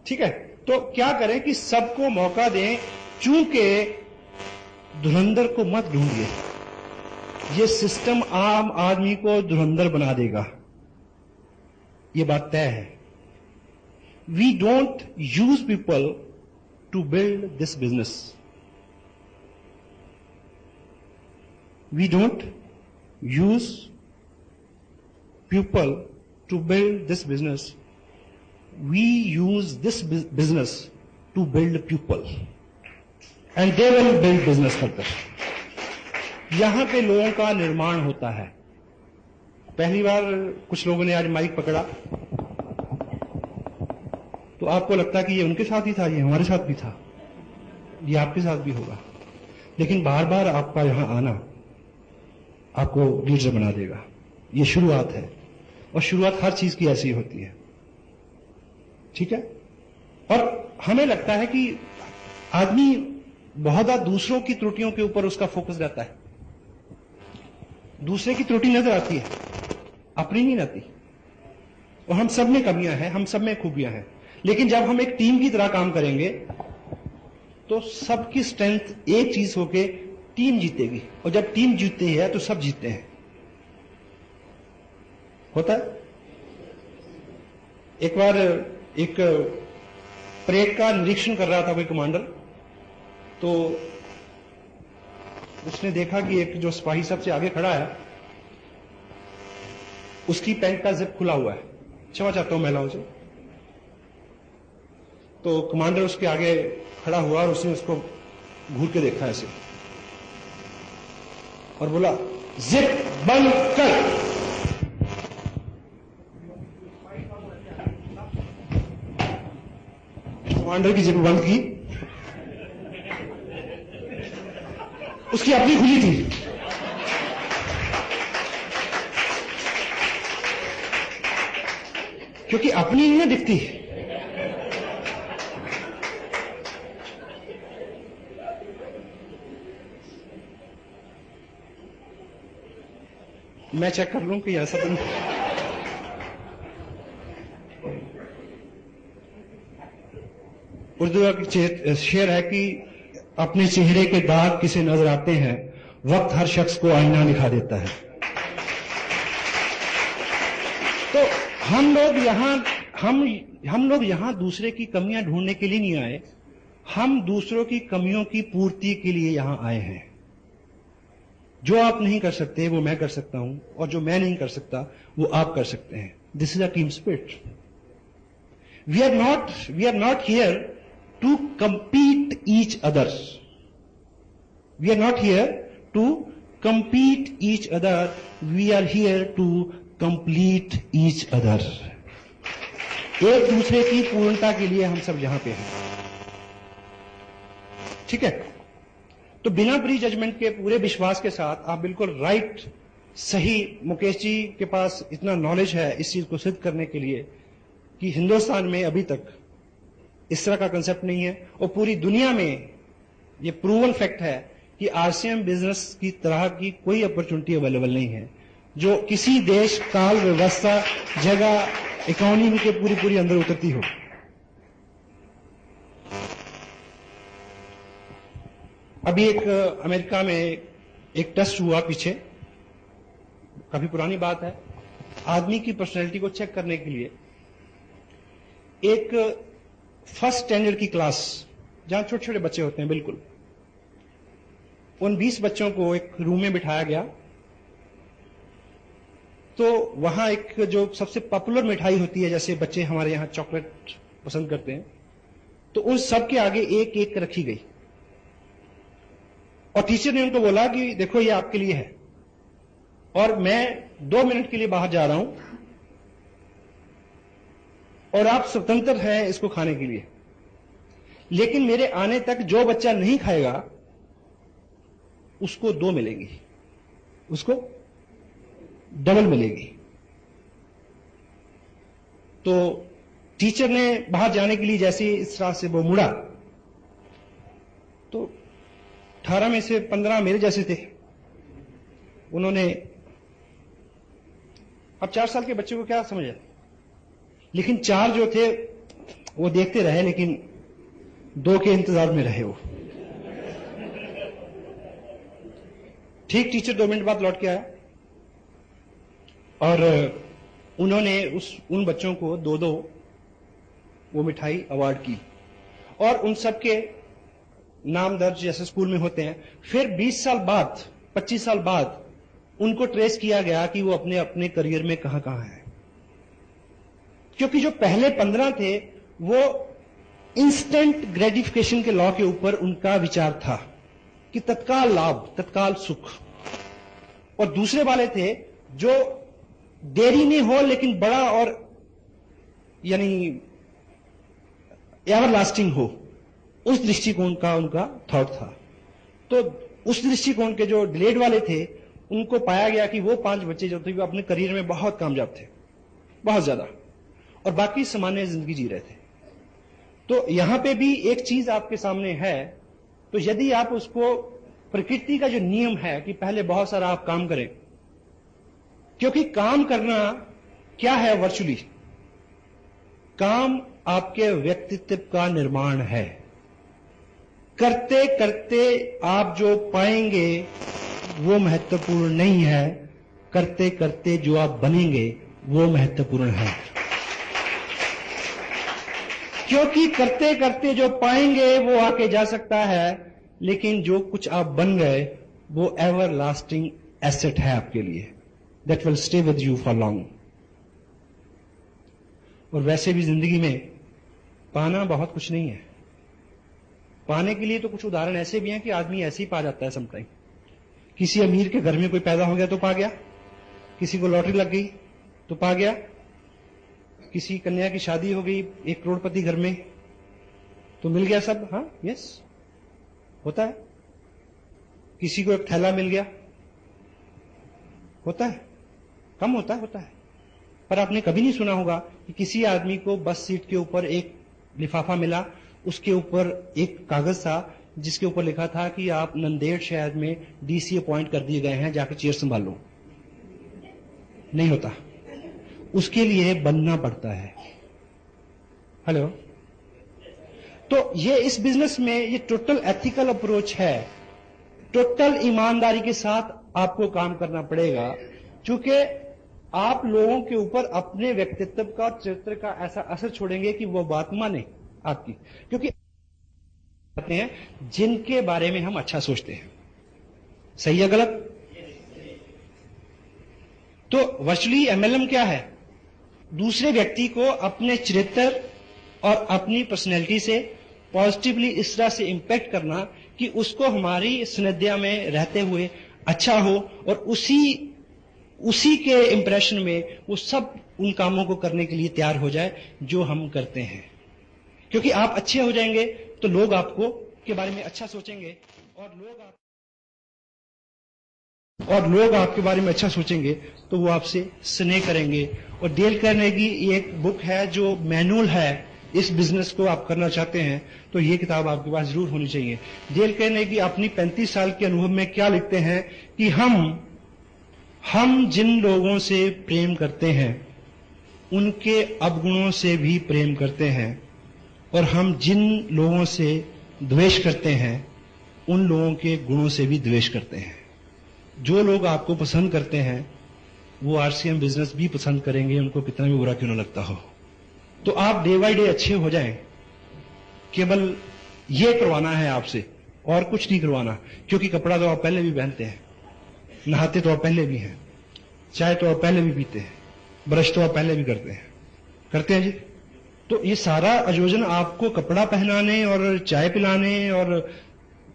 ठीक है। तो क्या करें कि सबको मौका दें, चूंकि धुरंधर को मत ढूंढिए, ये सिस्टम आम आदमी को धुरंधर बना देगा, ये बात तय है। We don't use people to build this business, we don't use people to build this business, we use this business to build people and they will build business further. यहां पे लोगों का निर्माण होता है। पहली बार कुछ लोगों ने आज माइक पकड़ा तो आपको लगता कि ये उनके साथ ही था, ये हमारे साथ भी था, ये आपके साथ भी होगा, लेकिन बार बार आपका यहां आना आपको लीडर बना देगा। ये शुरुआत है, और शुरुआत हर चीज की ऐसी होती है, ठीक है। और हमें लगता है कि आदमी बहुत ज्यादा दूसरों की त्रुटियों के ऊपर उसका फोकस रहता है। दूसरे की त्रुटि नजर आती है, अपनी नहीं आती। और हम सब में कमियां हैं, हम सब में खूबियां हैं, लेकिन जब हम एक टीम की तरह काम करेंगे तो सबकी स्ट्रेंथ एक चीज होके टीम जीतेगी, और जब टीम जीतती है तो सब जीतते हैं। होता है। एक बार एक परेड का निरीक्षण कर रहा था कोई कमांडर, तो उसने देखा कि एक जो सिपाही सबसे आगे खड़ा है उसकी पैंट का जिप खुला हुआ है। क्षमा चाहता हूं महिलाओं से। तो कमांडर उसके आगे खड़ा हुआ और उसने उसको घूर के देखा ऐसे और बोला, जिप बंद कर। कमांडर की जिप बंद की, उसकी अपनी खुली थी। क्योंकि अपनी नहीं ना दिखती। मैं चेक कर लूं कि ऐसा तो नहीं। उर्दू का शेर है कि अपने चेहरे के दाग किसे नजर आते हैं, वक्त हर शख्स को आईना दिखा देता है। तो हम लोग यहां दूसरे की कमियां ढूंढने के लिए नहीं आए, हम दूसरों की कमियों की पूर्ति के लिए यहां आए हैं। जो आप नहीं कर सकते वो मैं कर सकता हूं, और जो मैं नहीं कर सकता वो आप कर सकते हैं। This is a team spirit. We are not here to compete each other. We are not here to compete each other. We are here to complete each other. एक दूसरे की पूर्णता के लिए हम सब यहां पे हैं, ठीक है। तो बिना प्री जजमेंट के, पूरे विश्वास के साथ आप बिल्कुल राइट, सही, मुकेश जी के पास इतना नॉलेज है इस चीज को सिद्ध करने के लिए कि हिंदुस्तान में अभी तक इस तरह का कंसेप्ट नहीं है, और पूरी दुनिया में ये प्रूवन फैक्ट है कि आरसीएम बिजनेस की तरह की कोई अपॉर्चुनिटी अवेलेबल नहीं है जो किसी देश, काल, व्यवस्था, जगह, इकोनॉमी के पूरी अंदर उतरती हो। अभी एक अमेरिका में एक टेस्ट हुआ पीछे, काफी पुरानी बात है। आदमी की पर्सनैलिटी को चेक करने के लिए एक फर्स्ट स्टैंडर्ड की क्लास, जहां छोटे छोटे बच्चे होते हैं, बिल्कुल उन 20 बच्चों को एक रूम में बिठाया गया। तो वहां एक जो सबसे पॉपुलर मिठाई होती है, जैसे बच्चे हमारे यहां चॉकलेट पसंद करते हैं, तो उन सब के आगे एक एक रखी गई, और टीचर ने उनको बोला कि देखो ये आपके लिए है, और मैं 2 मिनट के लिए बाहर जा रहा हूं और आप स्वतंत्र हैं इसको खाने के लिए, लेकिन मेरे आने तक जो बच्चा नहीं खाएगा उसको 2 मिलेंगी, उसको डबल मिलेगी। तो टीचर ने बाहर जाने के लिए जैसे इस तरह से वो मुड़ा, तो 18 में से 15 मेरे जैसे थे। उन्होंने, अब 4 साल के बच्चे को क्या समझ आती, लेकिन 4 जो थे वो देखते रहे, लेकिन 2 के इंतजार में रहे वो। ठीक टीचर 2 मिनट बाद लौट के आया और उन्होंने उन बच्चों को 2-2 वो मिठाई अवार्ड की और उन सबके नाम दर्ज जैसे स्कूल में होते हैं। फिर 20 साल बाद 25 साल बाद उनको ट्रेस किया गया कि वो अपने अपने करियर में कहां कहां है, क्योंकि जो पहले 15 थे वो इंस्टेंट ग्रेटिफिकेशन के लॉ के ऊपर उनका विचार था कि तत्काल लाभ, तत्काल सुख, और दूसरे वाले थे जो देरी में हो लेकिन बड़ा और यानी एवर लास्टिंग हो, उस दृष्टिकोण का उनका थॉट था। तो उस दृष्टिकोण के जो डिलेड वाले थे उनको पाया गया कि वो 5 बच्चे जो थे वो अपने करियर में बहुत कामयाब थे, बहुत ज्यादा, और बाकी सामान्य जिंदगी जी रहे थे। तो यहां पे भी एक चीज आपके सामने है, तो यदि आप उसको प्रकृति का जो नियम है कि पहले बहुत सारा आप काम करें, क्योंकि काम करना क्या है, वर्चुअली काम आपके व्यक्तित्व का निर्माण है। करते करते आप जो पाएंगे वो महत्वपूर्ण नहीं है, करते करते जो आप बनेंगे वो महत्वपूर्ण है। क्योंकि करते करते जो पाएंगे वो आके जा सकता है, लेकिन जो कुछ आप बन गए वो एवर लास्टिंग एसेट है आपके लिए, that will stay with you for long. और वैसे भी जिंदगी में पाना बहुत कुछ नहीं है। पाने के लिए तो कुछ उदाहरण ऐसे भी हैं कि आदमी ऐसे ही पा जाता है समटाइम। किसी अमीर के घर में कोई पैदा हो गया तो पा गया, किसी को लॉटरी लग गई तो पा गया, किसी कन्या की शादी हो गई एक करोड़पति घर में तो मिल गया सब। हाँ, यस, होता है। किसी को एक थैला मिल गया, होता है, कम होता है, होता है। पर आपने कभी नहीं सुना होगा कि किसी आदमी को बस सीट के ऊपर एक लिफाफा मिला, उसके ऊपर एक कागज था जिसके ऊपर लिखा था कि आप नंदेड़ शहर में डीसी अपॉइंट कर दिए गए हैं, जाकर चेयर संभाल लो। नहीं होता, उसके लिए बनना पड़ता है। हेलो। तो ये इस बिजनेस में ये टोटल एथिकल अप्रोच है, टोटल ईमानदारी के साथ आपको काम करना पड़ेगा, क्योंकि आप लोगों के ऊपर अपने व्यक्तित्व का और चरित्र का ऐसा असर छोड़ेंगे कि वो बात माने आपकी, क्योंकि आते हैं जिनके बारे में हम अच्छा सोचते हैं। सही है गलत? तो वर्चुअली एमएलएम क्या है? दूसरे व्यक्ति को अपने चरित्र और अपनी पर्सनैलिटी से पॉजिटिवली इस तरह से इंपैक्ट करना कि उसको हमारी सानिध्य में रहते हुए अच्छा हो, और उसी के इंप्रेशन में वो सब उन कामों को करने के लिए तैयार हो जाए जो हम करते हैं। क्योंकि आप अच्छे हो जाएंगे तो लोग आपको के बारे में अच्छा सोचेंगे, और लोग आपके बारे में अच्छा सोचेंगे तो वो आपसे स्नेह करेंगे। और डेल कार्नेगी की एक बुक है जो मैनुअल है, इस बिजनेस को आप करना चाहते हैं तो ये किताब आपके पास जरूर होनी चाहिए। डेल कार्नेगी अपनी 35 साल के अनुभव में क्या लिखते हैं कि हम जिन लोगों से प्रेम करते हैं उनके अवगुणों से भी प्रेम करते हैं, और हम जिन लोगों से द्वेष करते हैं उन लोगों के गुणों से भी द्वेष करते हैं। जो लोग आपको पसंद करते हैं वो आरसीएम बिजनेस भी पसंद करेंगे, उनको कितना भी बुरा क्यों न लगता हो। तो आप डे बाय डे अच्छे हो जाएं, केवल ये करवाना है आपसे और कुछ नहीं करवाना। क्योंकि कपड़ा तो आप पहले भी पहनते हैं, नहाते तो आप पहले भी हैं, चाय तो आप पहले भी पीते हैं, ब्रश तो आप पहले भी करते हैं जी। तो ये सारा आयोजन आपको कपड़ा पहनाने और चाय पिलाने और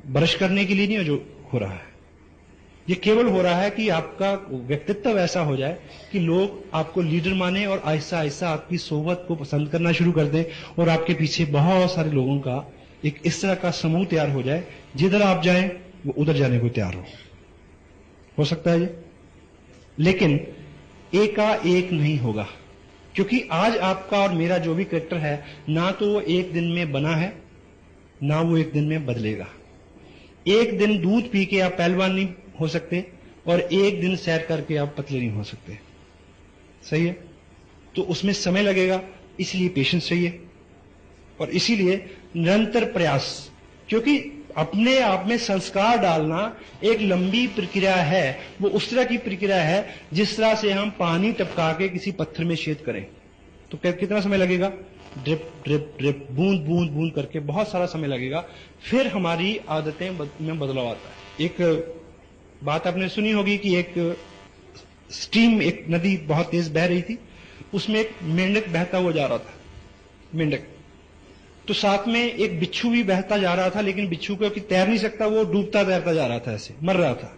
ब्रश करने के लिए नहीं जो हो रहा है, ये केवल हो रहा है कि आपका व्यक्तित्व ऐसा हो जाए कि लोग आपको लीडर माने और आहिस्ता आहिस्ता आपकी सोबत को पसंद करना शुरू कर दें, और आपके पीछे बहुत सारे लोगों का एक इस तरह का समूह तैयार हो जाए, जिधर आप जाएं वो उधर जाने को तैयार हो सकता है ये, लेकिन एकाएक नहीं होगा। क्योंकि आज आपका और मेरा जो भी कैरेक्टर है, ना तो वो एक दिन में बना है, ना वो एक दिन में बदलेगा। एक दिन दूध पी के आप पहलवान नहीं हो सकते, और एक दिन सैर करके आप पतले नहीं हो सकते। सही है? तो उसमें समय लगेगा, इसलिए पेशेंस चाहिए, और इसीलिए निरंतर प्रयास। क्योंकि अपने आप में संस्कार डालना एक लंबी प्रक्रिया है। वो उस तरह की प्रक्रिया है जिस तरह से हम पानी टपका के किसी पत्थर में छेद करें तो कितना समय लगेगा? ड्रिप ड्रिप ड्रिप, बूंद बूंद बूंद करके बहुत सारा समय लगेगा, फिर हमारी आदतें में बदलाव आता है। एक बात आपने सुनी होगी कि एक स्ट्रीम, एक नदी बहुत तेज बह रही थी, उसमें एक मेंढक बहता हुआ जा रहा था, मेंढक। तो साथ में एक बिच्छू भी बहता जा रहा था, लेकिन बिच्छू क्योंकि तैर नहीं सकता, वो डूबता तैरता जा रहा था, ऐसे मर रहा था।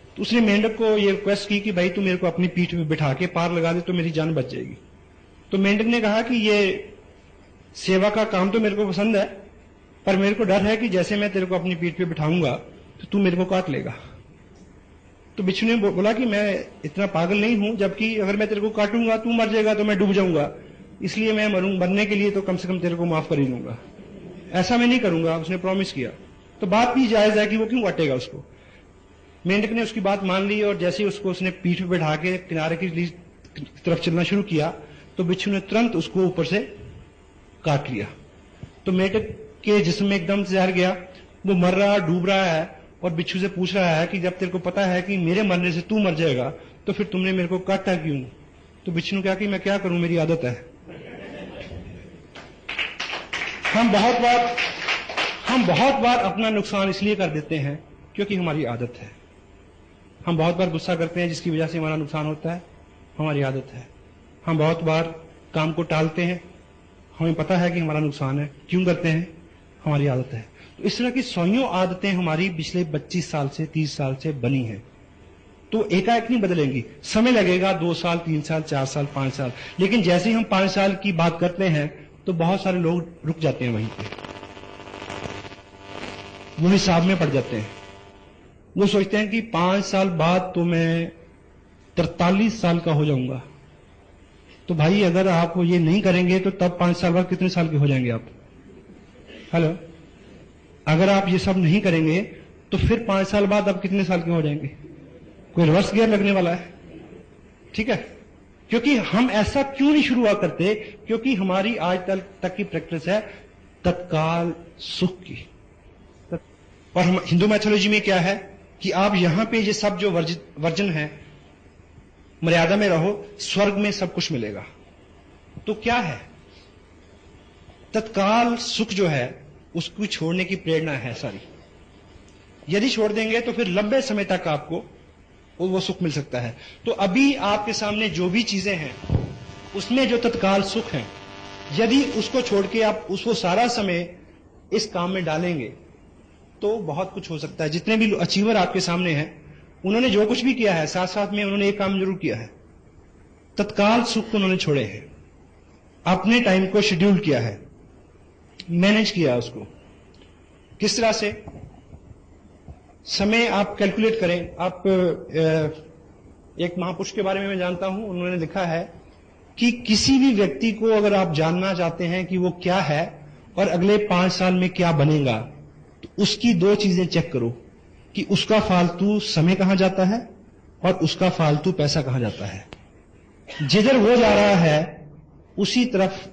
तो उसने मेंढक को ये रिक्वेस्ट की कि भाई तू मेरे को अपनी पीठ पे बिठा के पार लगा दे तो मेरी जान बच जाएगी। तो मेंढक ने कहा कि ये सेवा का काम तो मेरे को पसंद है, पर मेरे को डर है कि जैसे मैं तेरे को अपनी पीठ पे बिठाऊंगा तो तू मेरे को काट लेगा। तो बिच्छू ने बोला कि मैं इतना पागल नहीं हूं, जबकि अगर मैं तेरे को काटूंगा तू मर जाएगा तो मैं डूब जाऊंगा, इसलिए मैं मरने के लिए तो कम से कम तेरे को माफ कर ही दूंगा, ऐसा मैं नहीं करूंगा। उसने प्रॉमिस किया। तो बात भी जायज है कि वो क्यों काटेगा उसको। मेंढक ने उसकी बात मान ली और जैसे ही उसको उसने पीठ पे बैठा के किनारे की तरफ चलना शुरू किया तो बिच्छू ने तुरंत उसको ऊपर से काट लिया। तो मेंढक के जिस्म में एकदम जहर गया, वो मर रहा, डूब रहा है और बिच्छू से पूछ रहा है कि जब तेरे को पता है कि मेरे मरने से तू मर जाएगा तो फिर तुमने मेरे को काटा क्यों? तो बिच्छू ने कहा कि मैं क्या करूं, मेरी आदत है। हम बहुत बार अपना नुकसान इसलिए कर देते हैं क्योंकि हमारी आदत है। हम बहुत बार गुस्सा करते हैं जिसकी वजह से हमारा नुकसान होता है, हमारी आदत है। हम बहुत बार काम को टालते हैं, हमें पता है कि हमारा नुकसान है, क्यों करते हैं? हमारी आदत है। तो इस तरह की सौयों आदतें हमारी पिछले 25 साल से 30 साल से बनी हैं। तो एकाएक नहीं बदलेंगी, समय लगेगा, 2 साल 3 साल 4 साल 5 साल। लेकिन जैसे ही हम 5 साल की बात करते हैं तो बहुत सारे लोग रुक जाते हैं वहीं पे, वो हिसाब में पड़ जाते हैं। वो सोचते हैं कि 5 साल बाद तो मैं 43 साल का हो जाऊंगा। तो भाई अगर आप ये नहीं करेंगे तो तब 5 साल बाद कितने साल के हो जाएंगे आप? हेलो, अगर आप ये सब नहीं करेंगे तो फिर 5 साल बाद आप कितने साल के हो जाएंगे? कोई रिवर्स गियर लगने वाला है। ठीक है, क्योंकि हम ऐसा क्यों नहीं शुरुआत करते? क्योंकि हमारी आज तक की प्रैक्टिस है तत्काल सुख की। और हम हिंदू मैथोलॉजी में क्या है कि आप यहां पे ये सब जो वर्जन है, मर्यादा में रहो, स्वर्ग में सब कुछ मिलेगा। तो क्या है? तत्काल सुख जो है उसको छोड़ने की प्रेरणा है सारी। यदि छोड़ देंगे तो फिर लंबे समय तक आपको वो सुख मिल सकता है। तो अभी आपके सामने जो भी चीजें हैं उसमें जो तत्काल सुख है, यदि उसको छोड़ के आप उसको सारा समय इस काम में डालेंगे तो बहुत कुछ हो सकता है। जितने भी अचीवर आपके सामने हैं उन्होंने जो कुछ भी किया है, साथ साथ में उन्होंने एक काम जरूर किया है, तत्काल सुख को उन्होंने छोड़े हैं, अपने टाइम को शेड्यूल किया है, मैनेज किया उसको। किस तरह से? समय आप कैलकुलेट करें। आप एक महापुरुष के बारे में मैं जानता हूं, उन्होंने लिखा है कि किसी भी व्यक्ति को अगर आप जानना चाहते हैं कि वो क्या है और अगले 5 साल में क्या बनेगा, तो उसकी 2 चीजें चेक करो कि उसका फालतू समय कहां जाता है और उसका फालतू पैसा कहां जाता है। जिधर वो जा रहा है उसी तरफ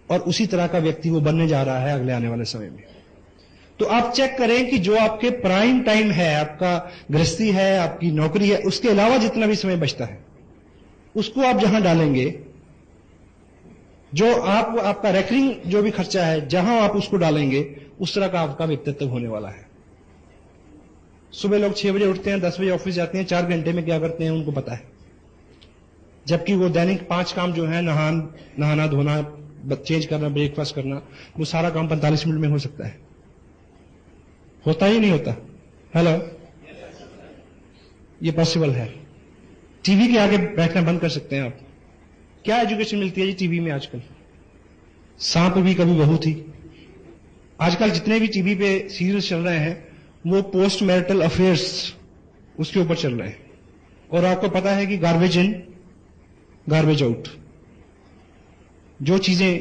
और उसी तरह का व्यक्ति वो बनने जा रहा है अगले आने वाले समय में। तो आप चेक करें कि जो आपके प्राइम टाइम है, आपका गृहस्थी है, आपकी नौकरी है, उसके अलावा जितना भी समय बचता है उसको आप जहां डालेंगे, जो आपका रेकरिंग जो भी खर्चा है, जहां आप उसको डालेंगे उस तरह का आपका व्यक्तित्व होने वाला है। सुबह लोग 6 बजे उठते हैं, 10 बजे ऑफिस जाते हैं, 4 घंटे में क्या करते हैं उनको पता है, जबकि वो दैनिक 5 काम जो है, नहाना धोना, चेंज करना, ब्रेकफास्ट करना, वो सारा काम 45 मिनट में हो सकता है। होता ही नहीं होता? हेलो, ये पॉसिबल है। टीवी के आगे बैठना बंद कर सकते हैं आप। क्या एजुकेशन मिलती है जी टीवी में आजकल? सांप भी कभी बहू थी। आजकल जितने भी टीवी पे सीरियल चल रहे हैं वो पोस्ट मैरिटल अफेयर्स उसके ऊपर चल रहे हैं। और आपको पता है कि गार्बेज इन गार्बेज आउट, जो चीजें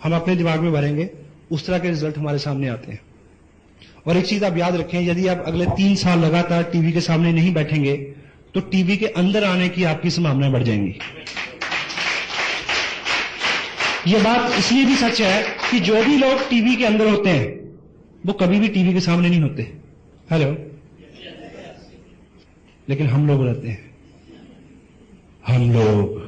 हम अपने दिमाग में भरेंगे उस तरह के रिजल्ट हमारे सामने आते हैं। और एक चीज आप याद रखें, यदि आप अगले 3 साल लगातार टीवी के सामने नहीं बैठेंगे तो टीवी के अंदर आने की आपकी संभावनाएं बढ़ जाएंगी। यह बात इसलिए भी सच है कि जो भी लोग टीवी के अंदर होते हैं वो कभी भी टीवी के सामने नहीं होते। हेलो, लेकिन हम लोग रहते हैं, हम लोग,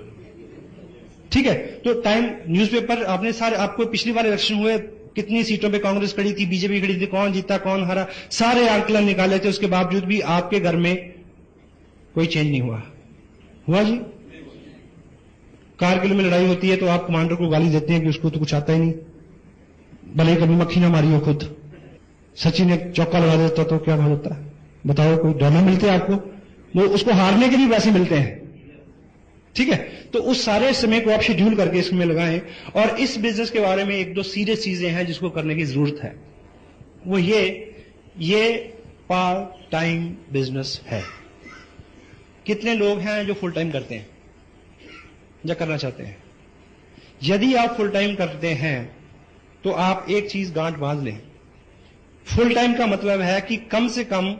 ठीक है। तो टाइम न्यूज़पेपर आपने सारे, आपको पिछली बार इलेक्शन हुए कितनी सीटों पे कांग्रेस खड़ी थी, बीजेपी खड़ी थी, कौन जीता कौन हारा, सारे आंकलन निकाले थे, उसके बावजूद भी आपके घर में कोई चेंज नहीं हुआ। हुआ जी? कारगिल में लड़ाई होती है तो आप कमांडर को गाली देते हैं कि उसको तो कुछ आता ही नहीं, भले ही कभी मक्खी ना मारी हो खुद। सचिन एक चौका लगा देता तो क्या होता है बताओ, कोई डॉलर मिलते हैं आपको? वो उसको हारने के लिए पैसे मिलते हैं, ठीक है। तो उस सारे समय को आप शेड्यूल करके इसमें लगाएं। और इस बिजनेस के बारे में एक दो सीरियस चीजें हैं जिसको करने की जरूरत है। वो ये पार्ट टाइम बिजनेस है। कितने लोग हैं जो फुल टाइम करते हैं या करना चाहते हैं? यदि आप फुल टाइम करते हैं तो आप एक चीज गांठ बांध लें, फुल टाइम का मतलब है कि कम से कम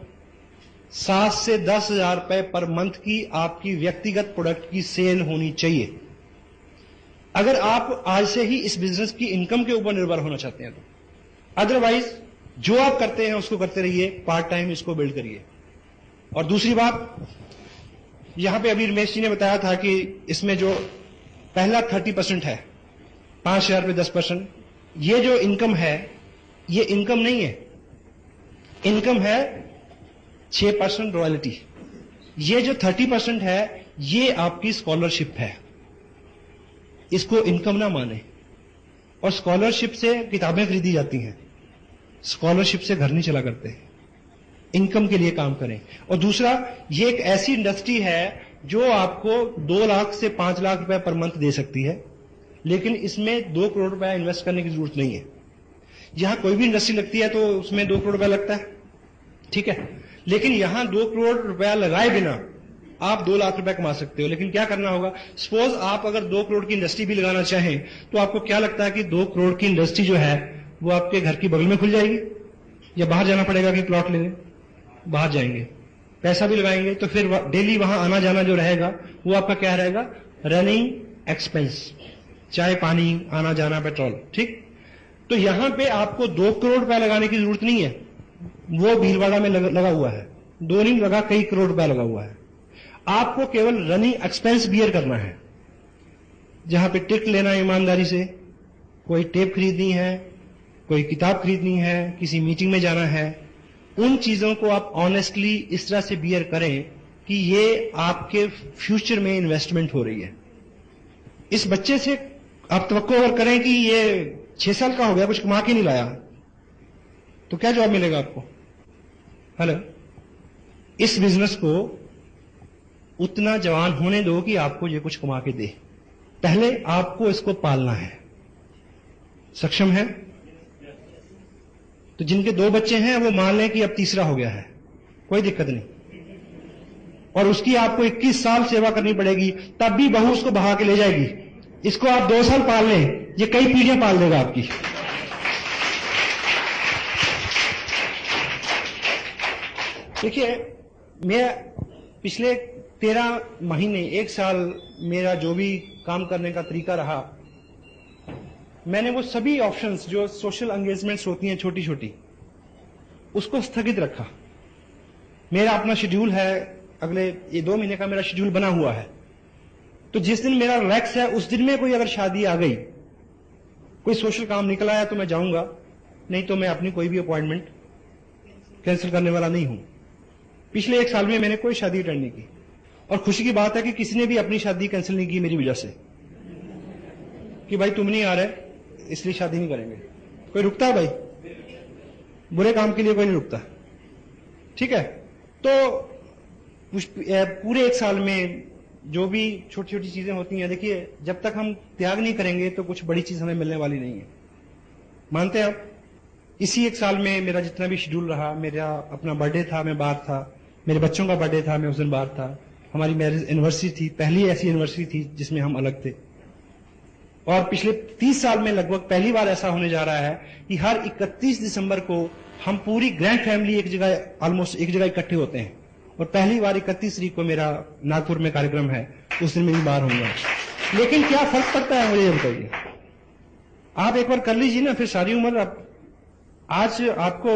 7 से 10 हजार रुपए पर मंथ की आपकी व्यक्तिगत प्रोडक्ट की सेल होनी चाहिए। अगर आप आज से ही इस बिजनेस की इनकम के ऊपर निर्भर होना चाहते हैं तो, अदरवाइज जो आप करते हैं उसको करते रहिए, पार्ट टाइम इसको बिल्ड करिए। और दूसरी बात, यहां पे अभी रमेश जी ने बताया था कि इसमें जो पहला 30% है, 5,000 पे 10%, ये जो इनकम है ये इनकम नहीं है, इनकम है 6% रॉयल्टी। ये जो 30% है ये आपकी स्कॉलरशिप है, इसको इनकम ना माने। और स्कॉलरशिप से किताबें खरीदी जाती हैं, स्कॉलरशिप से घर नहीं चला करते, इनकम के लिए काम करें। और दूसरा, ये एक ऐसी इंडस्ट्री है जो आपको 2 लाख से 5 लाख रुपए पर मंथ दे सकती है, लेकिन इसमें 2 करोड़ रुपया इन्वेस्ट करने की जरूरत नहीं है। यहां कोई भी इंडस्ट्री लगती है तो उसमें 2 करोड़ रुपया लगता है, ठीक है, लेकिन यहां 2 करोड़ रुपया लगाए बिना आप 2 लाख रुपया कमा सकते हो। लेकिन क्या करना होगा, सपोज आप अगर 2 करोड़ की इंडस्ट्री भी लगाना चाहें तो आपको क्या लगता है कि 2 करोड़ की इंडस्ट्री जो है वो आपके घर की बगल में खुल जाएगी, या बाहर जाना पड़ेगा कि प्लॉट लेने? बाहर जाएंगे, पैसा भी लगाएंगे, तो फिर डेली वहां आना जाना जो रहेगा वो आपका क्या रहेगा, रनिंग एक्सपेंस, चाहे पानी, आना जाना, पेट्रोल, ठीक। तो यहां पे आपको 2 करोड़ रुपया लगाने की जरूरत नहीं है, वो भीलवाड़ा में लगा हुआ है, 2 नहीं लगा, कई करोड़ रुपया लगा हुआ है। आपको केवल रनिंग एक्सपेंस बियर करना है, जहां पे टिकट लेना है ईमानदारी से, कोई टेप खरीदनी है, कोई किताब खरीदनी है, किसी मीटिंग में जाना है, उन चीजों को आप ऑनेस्टली इस तरह से बियर करें कि ये आपके फ्यूचर में इन्वेस्टमेंट हो रही है। इस बच्चे से आप तवक्को अगर करें कि ये 6 साल का हो गया, कुछ कमा के नहीं लाया, तो क्या जवाब मिलेगा आपको? हेलो, इस बिजनेस को उतना जवान होने दो कि आपको ये कुछ कमा के दे। पहले आपको इसको पालना है। सक्षम है? तो जिनके 2 बच्चे हैं वो मान लें कि अब तीसरा हो गया है, कोई दिक्कत नहीं, और उसकी आपको 21 साल सेवा करनी पड़ेगी, तब भी बहू उसको बहा के ले जाएगी। इसको आप 2 साल पाल लें, ये कई पीढ़ियां पाल देगा आपकी। देखिए, मैं पिछले 13 महीने, 1 साल मेरा जो भी काम करने का तरीका रहा, मैंने वो सभी ऑप्शंस जो सोशल एंगेजमेंट्स होती हैं छोटी छोटी, उसको स्थगित रखा। मेरा अपना शेड्यूल है, अगले ये 2 महीने का मेरा शेड्यूल बना हुआ है। तो जिस दिन मेरा रिलैक्स है उस दिन में कोई अगर शादी आ गई, कोई सोशल काम निकल आया तो मैं जाऊंगा, नहीं तो मैं अपनी कोई भी अपॉइंटमेंट कैंसिल करने वाला नहीं हूं। पिछले 1 साल में मैंने कोई शादी अटेंड नहीं की, और खुशी की बात है कि किसी ने भी अपनी शादी कैंसिल नहीं की मेरी वजह से, कि भाई तुम नहीं आ रहे इसलिए शादी नहीं करेंगे। कोई रुकता है भाई? बुरे काम के लिए कोई नहीं रुकता, ठीक है। तो पूरे 1 साल में जो भी छोटी छोटी चीजें होती हैं, देखिए, जब तक हम त्याग नहीं करेंगे तो कुछ बड़ी चीज हमें मिलने वाली नहीं है। मानते हैं आप? इसी 1 साल में मेरा जितना भी शेड्यूल रहा, मेरा अपना बर्थडे था, मैं बाहर था, मेरे बच्चों का बर्थडे था, मैं उस दिन बाहर था, हमारी मैरिज एनिवर्सरी थी, पहली ऐसी एनिवर्सरी थी जिसमें हम अलग थे। और पिछले 30 साल में लगभग पहली बार ऐसा होने जा रहा है कि हर 31 दिसंबर को हम पूरी ग्रैंड फैमिली एक जगह, ऑलमोस्ट एक जगह इकट्ठे होते हैं। और पहली बार 31 तारीख को मेरा नागपुर में कार्यक्रम है, उस दिन मैं भी बाहर होऊंगा। लेकिन क्या फर्क पड़ता है मुझे ये बताइए? आप एक बार कर लीजिए ना, फिर सारी उम्र आप आज आपको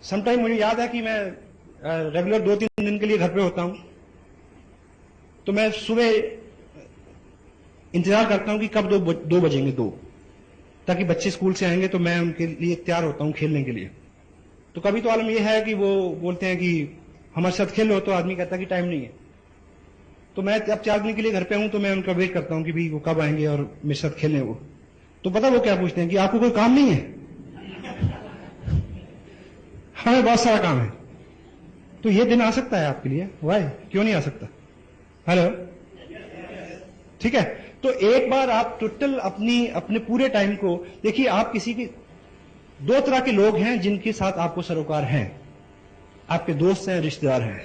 समटाइम मुझे याद है कि मैं रेगुलर 2-3 दिन के लिए घर पे होता हूं, तो मैं सुबह इंतजार करता हूं कि कब 2 बजेंगे, 2, ताकि बच्चे स्कूल से आएंगे तो मैं उनके लिए तैयार होता हूं खेलने के लिए। तो कभी तो आलम यह है कि वो बोलते हैं कि हमारे साथ खेलो, तो आदमी कहता है कि टाइम नहीं है। तो मैं अब 4 दिन के लिए घर पे हूं, तो मैं उनका वेट करता हूं कि भाई वो कब आएंगे और मेरे साथ खेलें। वो तो पता वो क्या पूछते हैं कि आपको कोई काम नहीं है? हमें बहुत सारा काम है। तो ये दिन आ सकता है आपके लिए, वाई, क्यों नहीं आ सकता? हेलो, ठीक है। तो एक बार आप टोटल अपने पूरे टाइम को देखिए। आप किसी की 2 तरह के लोग हैं जिनके साथ आपको सरोकार हैं, आपके दोस्त हैं, रिश्तेदार हैं।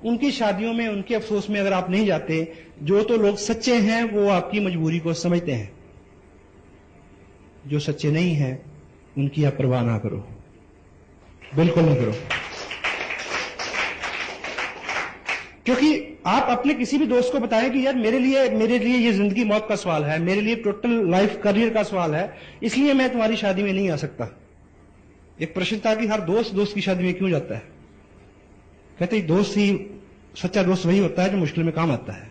उनकी शादियों में, उनके अफसोस में अगर आप नहीं जाते, जो तो लोग सच्चे हैं वो आपकी मजबूरी को समझते हैं, जो सच्चे नहीं हैं उनकी आप परवाह ना करो, बिल्कुल नहीं करो। क्योंकि आप अपने किसी भी दोस्त को बताएं कि यार मेरे लिए ये जिंदगी मौत का सवाल है, मेरे लिए टोटल लाइफ करियर का सवाल है, इसलिए मैं तुम्हारी शादी में नहीं आ सकता। एक प्रश्न था कि हर दोस्त की शादी में क्यों जाता है? कहते दोस्त ही, सच्चा दोस्त वही होता है जो मुश्किल में काम आता है,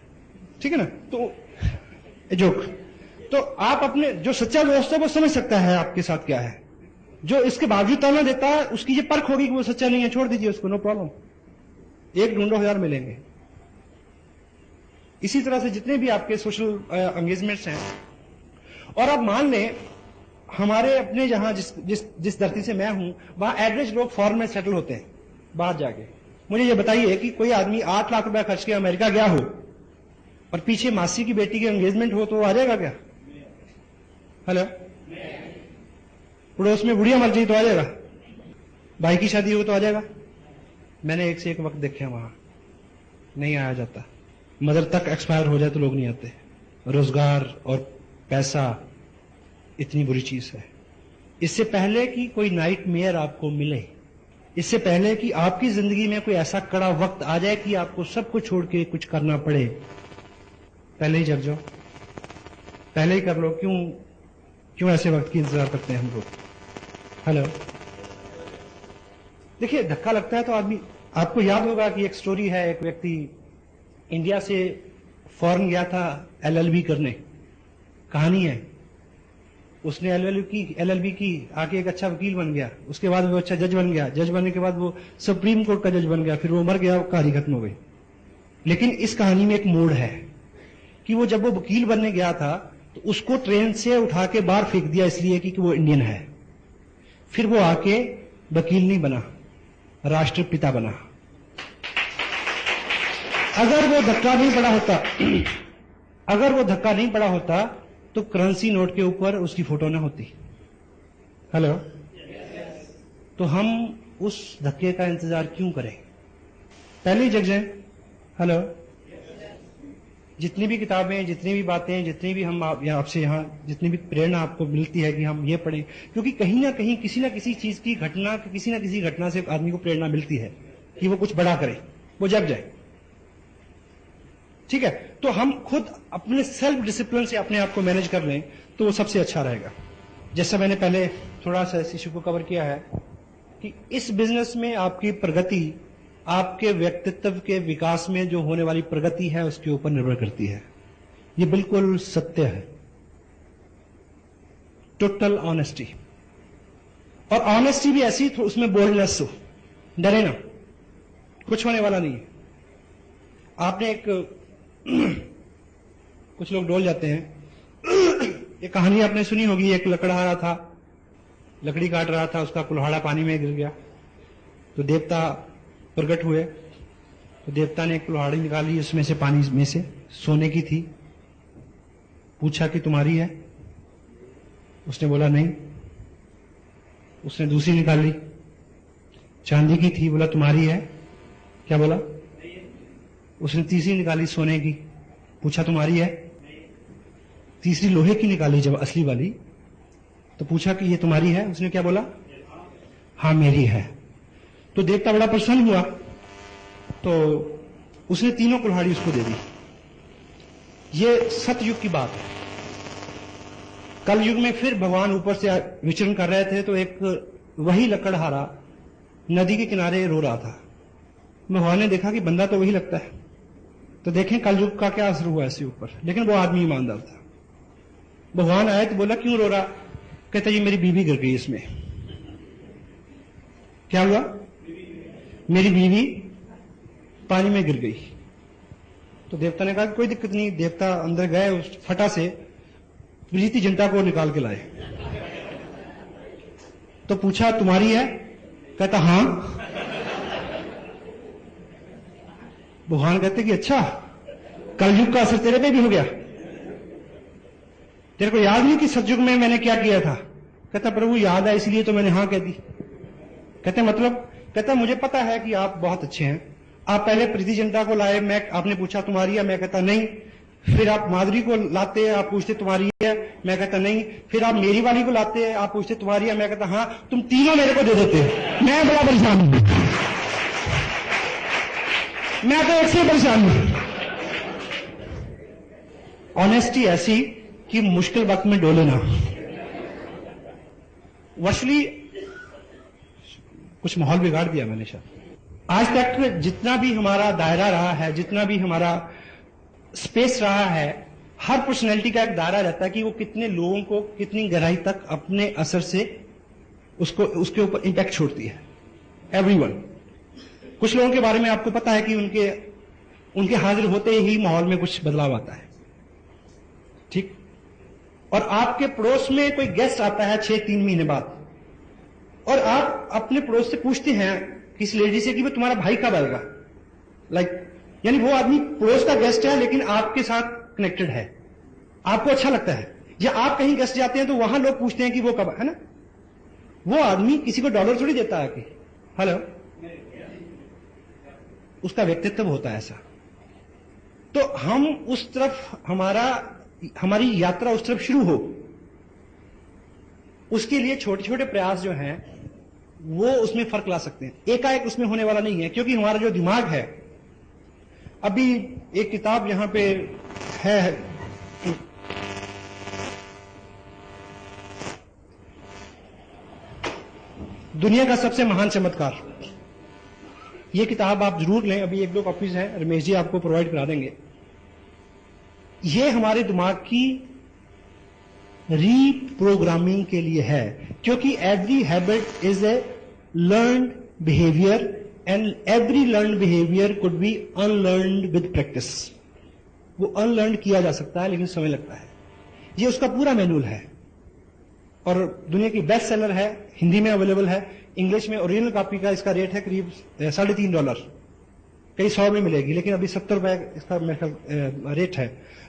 ठीक है ना? तो जोक। तो आप अपने जो सच्चा दोस्त है वो समझ सकता है आपके साथ क्या है। जो इसके बावजूद ताना देता है उसकी ये परख होगी कि वो सच्चा नहीं है, छोड़ दीजिए उसको, नो प्रॉब्लम। एक ढूंढो 1000 मिलेंगे। इसी तरह से जितने भी आपके सोशल एंगेजमेंट्स हैं, और आप मान लें हमारे अपने जहां जिस धरती से मैं हूं, वहां एवरेज लोग फॉरेन में सेटल होते हैं बाहर जाके। मुझे ये बताइए कि कोई आदमी 8 लाख रुपया खर्च के अमेरिका गया हो और पीछे मासी की बेटी की एंगेजमेंट हो, तो वो आ जाएगा क्या? हेलो, पड़ोस में बुढ़िया मर गई तो आ जाएगा? भाई की शादी हो तो आ जाएगा? मैंने एक से एक वक्त देखे वहां, नहीं आया जाता। मदर तक एक्सपायर हो जाए तो लोग नहीं आते। रोजगार और पैसा इतनी बुरी चीज है। इससे पहले कि कोई नाइट मेयर आपको मिले, इससे पहले कि आपकी जिंदगी में कोई ऐसा कड़ा वक्त आ जाए कि आपको सब कुछ छोड़ के कुछ करना पड़े, पहले ही जग जाओ, पहले ही कर लो। क्यों ऐसे वक्त की इंतजार करते हैं हम लोग? हेलो, देखिए धक्का लगता है तो आदमी, आपको याद होगा कि एक स्टोरी है, एक व्यक्ति इंडिया से फॉरेन गया था LLB करने, कहानी है। उसने LLB की, आके एक अच्छा वकील बन गया, उसके बाद वो अच्छा जज बन गया, जज बनने के बाद वो सुप्रीम कोर्ट का जज बन गया, फिर वो मर गया, कहानी खत्म हो गई। लेकिन इस कहानी में एक मोड़ है कि वो जब वो वकील बनने गया था तो उसको ट्रेन से उठा के बाहर फेंक दिया, इसलिए कि वो इंडियन है। फिर वो आके वकील नहीं बना, राष्ट्रपिता बना। अगर वो धक्का नहीं पड़ा होता तो करेंसी नोट के ऊपर उसकी फोटो ना होती। हेलो, तो हम उस धक्के का इंतजार क्यों करें? पहले ही जग जाएं। हेलो, जितनी भी किताबें, जितनी भी बातें, जितनी भी हम आपसे यहाँ जितनी भी प्रेरणा आपको मिलती है कि हम ये पढ़ें, क्योंकि कहीं ना कहीं किसी ना किसी चीज की घटना, किसी ना किसी घटना से आदमी को प्रेरणा मिलती है कि वो कुछ बड़ा करे, वो जग जाए। ठीक है, तो हम खुद अपने सेल्फ डिसिप्लिन से अपने आप को मैनेज कर लें तो वो सबसे अच्छा रहेगा। जैसा मैंने पहले थोड़ा सा इस इशू को कवर किया है कि इस बिजनेस में आपकी प्रगति, आपके व्यक्तित्व के विकास में जो होने वाली प्रगति है उसके ऊपर निर्भर करती है। ये बिल्कुल सत्य है। टोटल ऑनेस्टी, और ऑनेस्टी भी ऐसी, उसमें बोल्डनेस हो, डरे ना, कुछ होने वाला नहीं है। आपने एक कुछ लोग डोल जाते हैं। एक कहानी आपने सुनी होगी, एक लकड़हारा था, लकड़ी काट रहा था, उसका कुल्हाड़ा पानी में गिर गया, तो देवता प्रकट हुए। तो देवता ने एक कुल्हाड़ी निकाली, उसमें से पानी में से सोने की थी। पूछा कि तुम्हारी है? उसने बोला नहीं। उसने दूसरी निकाली, चांदी की थी, बोला तुम्हारी है? क्या बोला? उसने तीसरी निकाली, सोने की, पूछा तुम्हारी है? तीसरी लोहे की निकाली जब असली वाली, तो पूछा कि ये तुम्हारी है? उसने क्या बोला? हाँ मेरी है। तो देवता बड़ा प्रसन्न हुआ, तो उसने तीनों कुल्हाड़ी उसको दे दी। ये सतयुग की बात है। कल युग में फिर भगवान ऊपर से विचरण कर रहे थे तो एक वही लकड़हारा नदी के किनारे रो रहा था। भगवान ने देखा कि बंदा तो वही लगता है, तो देखें कल युग का क्या असर हुआ इसके ऊपर। लेकिन वो आदमी ईमानदार था। भगवान आए तो बोला क्यों रो रहा? कहता ये मेरी बीवी गिर गई इसमें। क्या हुआ? मेरी बीवी पानी में गिर गई। तो देवता ने कहा कोई दिक्कत नहीं। देवता अंदर गए, उस फटा से प्रीति जिंटा को निकाल के लाए। तो पूछा तुम्हारी है? कहता हां। भगवान कहते कि अच्छा, कलयुग का असर तेरे पे भी हो गया? तेरे को याद नहीं कि सतयुग में मैंने क्या किया था? कहता प्रभु याद है, इसलिए तो मैंने हां कह दी। कहते मतलब? कहता मुझे पता है कि आप बहुत अच्छे हैं। आप पहले प्रीति जिंटा को लाए, मैं आपने पूछा तुम्हारी है, मैं कहता नहीं। फिर आप माधुरी को लाते, आप पूछते तुम्हारी है, मैं कहता नहीं। फिर आप मेरी वाली को लाते हैं, आप पूछते तुम्हारी है, मैं कहता हां। तुम तीनों मेरे को दे देते हो, मैं बड़ा परेशान हूं। मैं तो एक से परेशान हूं। ऑनेस्टी ऐसी कि मुश्किल वक्त में डोले ना। वर्चुअली कुछ माहौल बिगाड़ दिया मैंने शायद। आज तक जितना भी हमारा दायरा रहा है, जितना भी हमारा स्पेस रहा है, हर पर्सनैलिटी का एक दायरा रहता है कि वो कितने लोगों को कितनी गहराई तक अपने असर से उसके ऊपर इंपैक्ट छोड़ती है। एवरीवन। कुछ लोगों के बारे में आपको पता है कि उनके हाजिर होते ही माहौल में कुछ बदलाव आता है, ठीक। और आपके पड़ोस में कोई गेस्ट आता है 6-3 महीने बाद, और आप अपने पड़ोस से पूछते हैं किसी लेडी से कि वो तुम्हारा भाई कब आएगा, यानी वो आदमी पड़ोस का गेस्ट है लेकिन आपके साथ कनेक्टेड है, आपको अच्छा लगता है। या आप कहीं गेस्ट जाते हैं तो वहां लोग पूछते हैं कि वो कब, है ना। वो आदमी किसी को डॉलर थोड़ी देता है कि हेलो, उसका व्यक्तित्व होता है ऐसा। तो हम उस तरफ हमारी यात्रा उस तरफ शुरू हो, उसके लिए छोटे छोटे प्रयास जो हैं वो उसमें फर्क ला सकते हैं। एकाएक उसमें होने वाला नहीं है, क्योंकि हमारा जो दिमाग है, अभी एक किताब यहां पे है, दुनिया का सबसे महान चमत्कार। ये किताब आप जरूर लें, अभी 1-2 कॉपीज हैं, रमेश जी आपको प्रोवाइड करा देंगे। ये हमारे दिमाग की रीप्रोग्रामिंग के लिए है, क्योंकि every habit is a learned behaviour and every learned behaviour could be unlearned with practice. वो अनलर्न किया जा सकता है लेकिन समय लगता है। ये उसका पूरा मैनुअल है और दुनिया की बेस्ट सेलर है, हिंदी में अवेलेबल है, इंग्लिश में ओरिजिनल कॉपी का इसका रेट है करीब $3.5, कई 100 में मिलेगी, लेकिन अभी $70 इसका मेरा रेट है।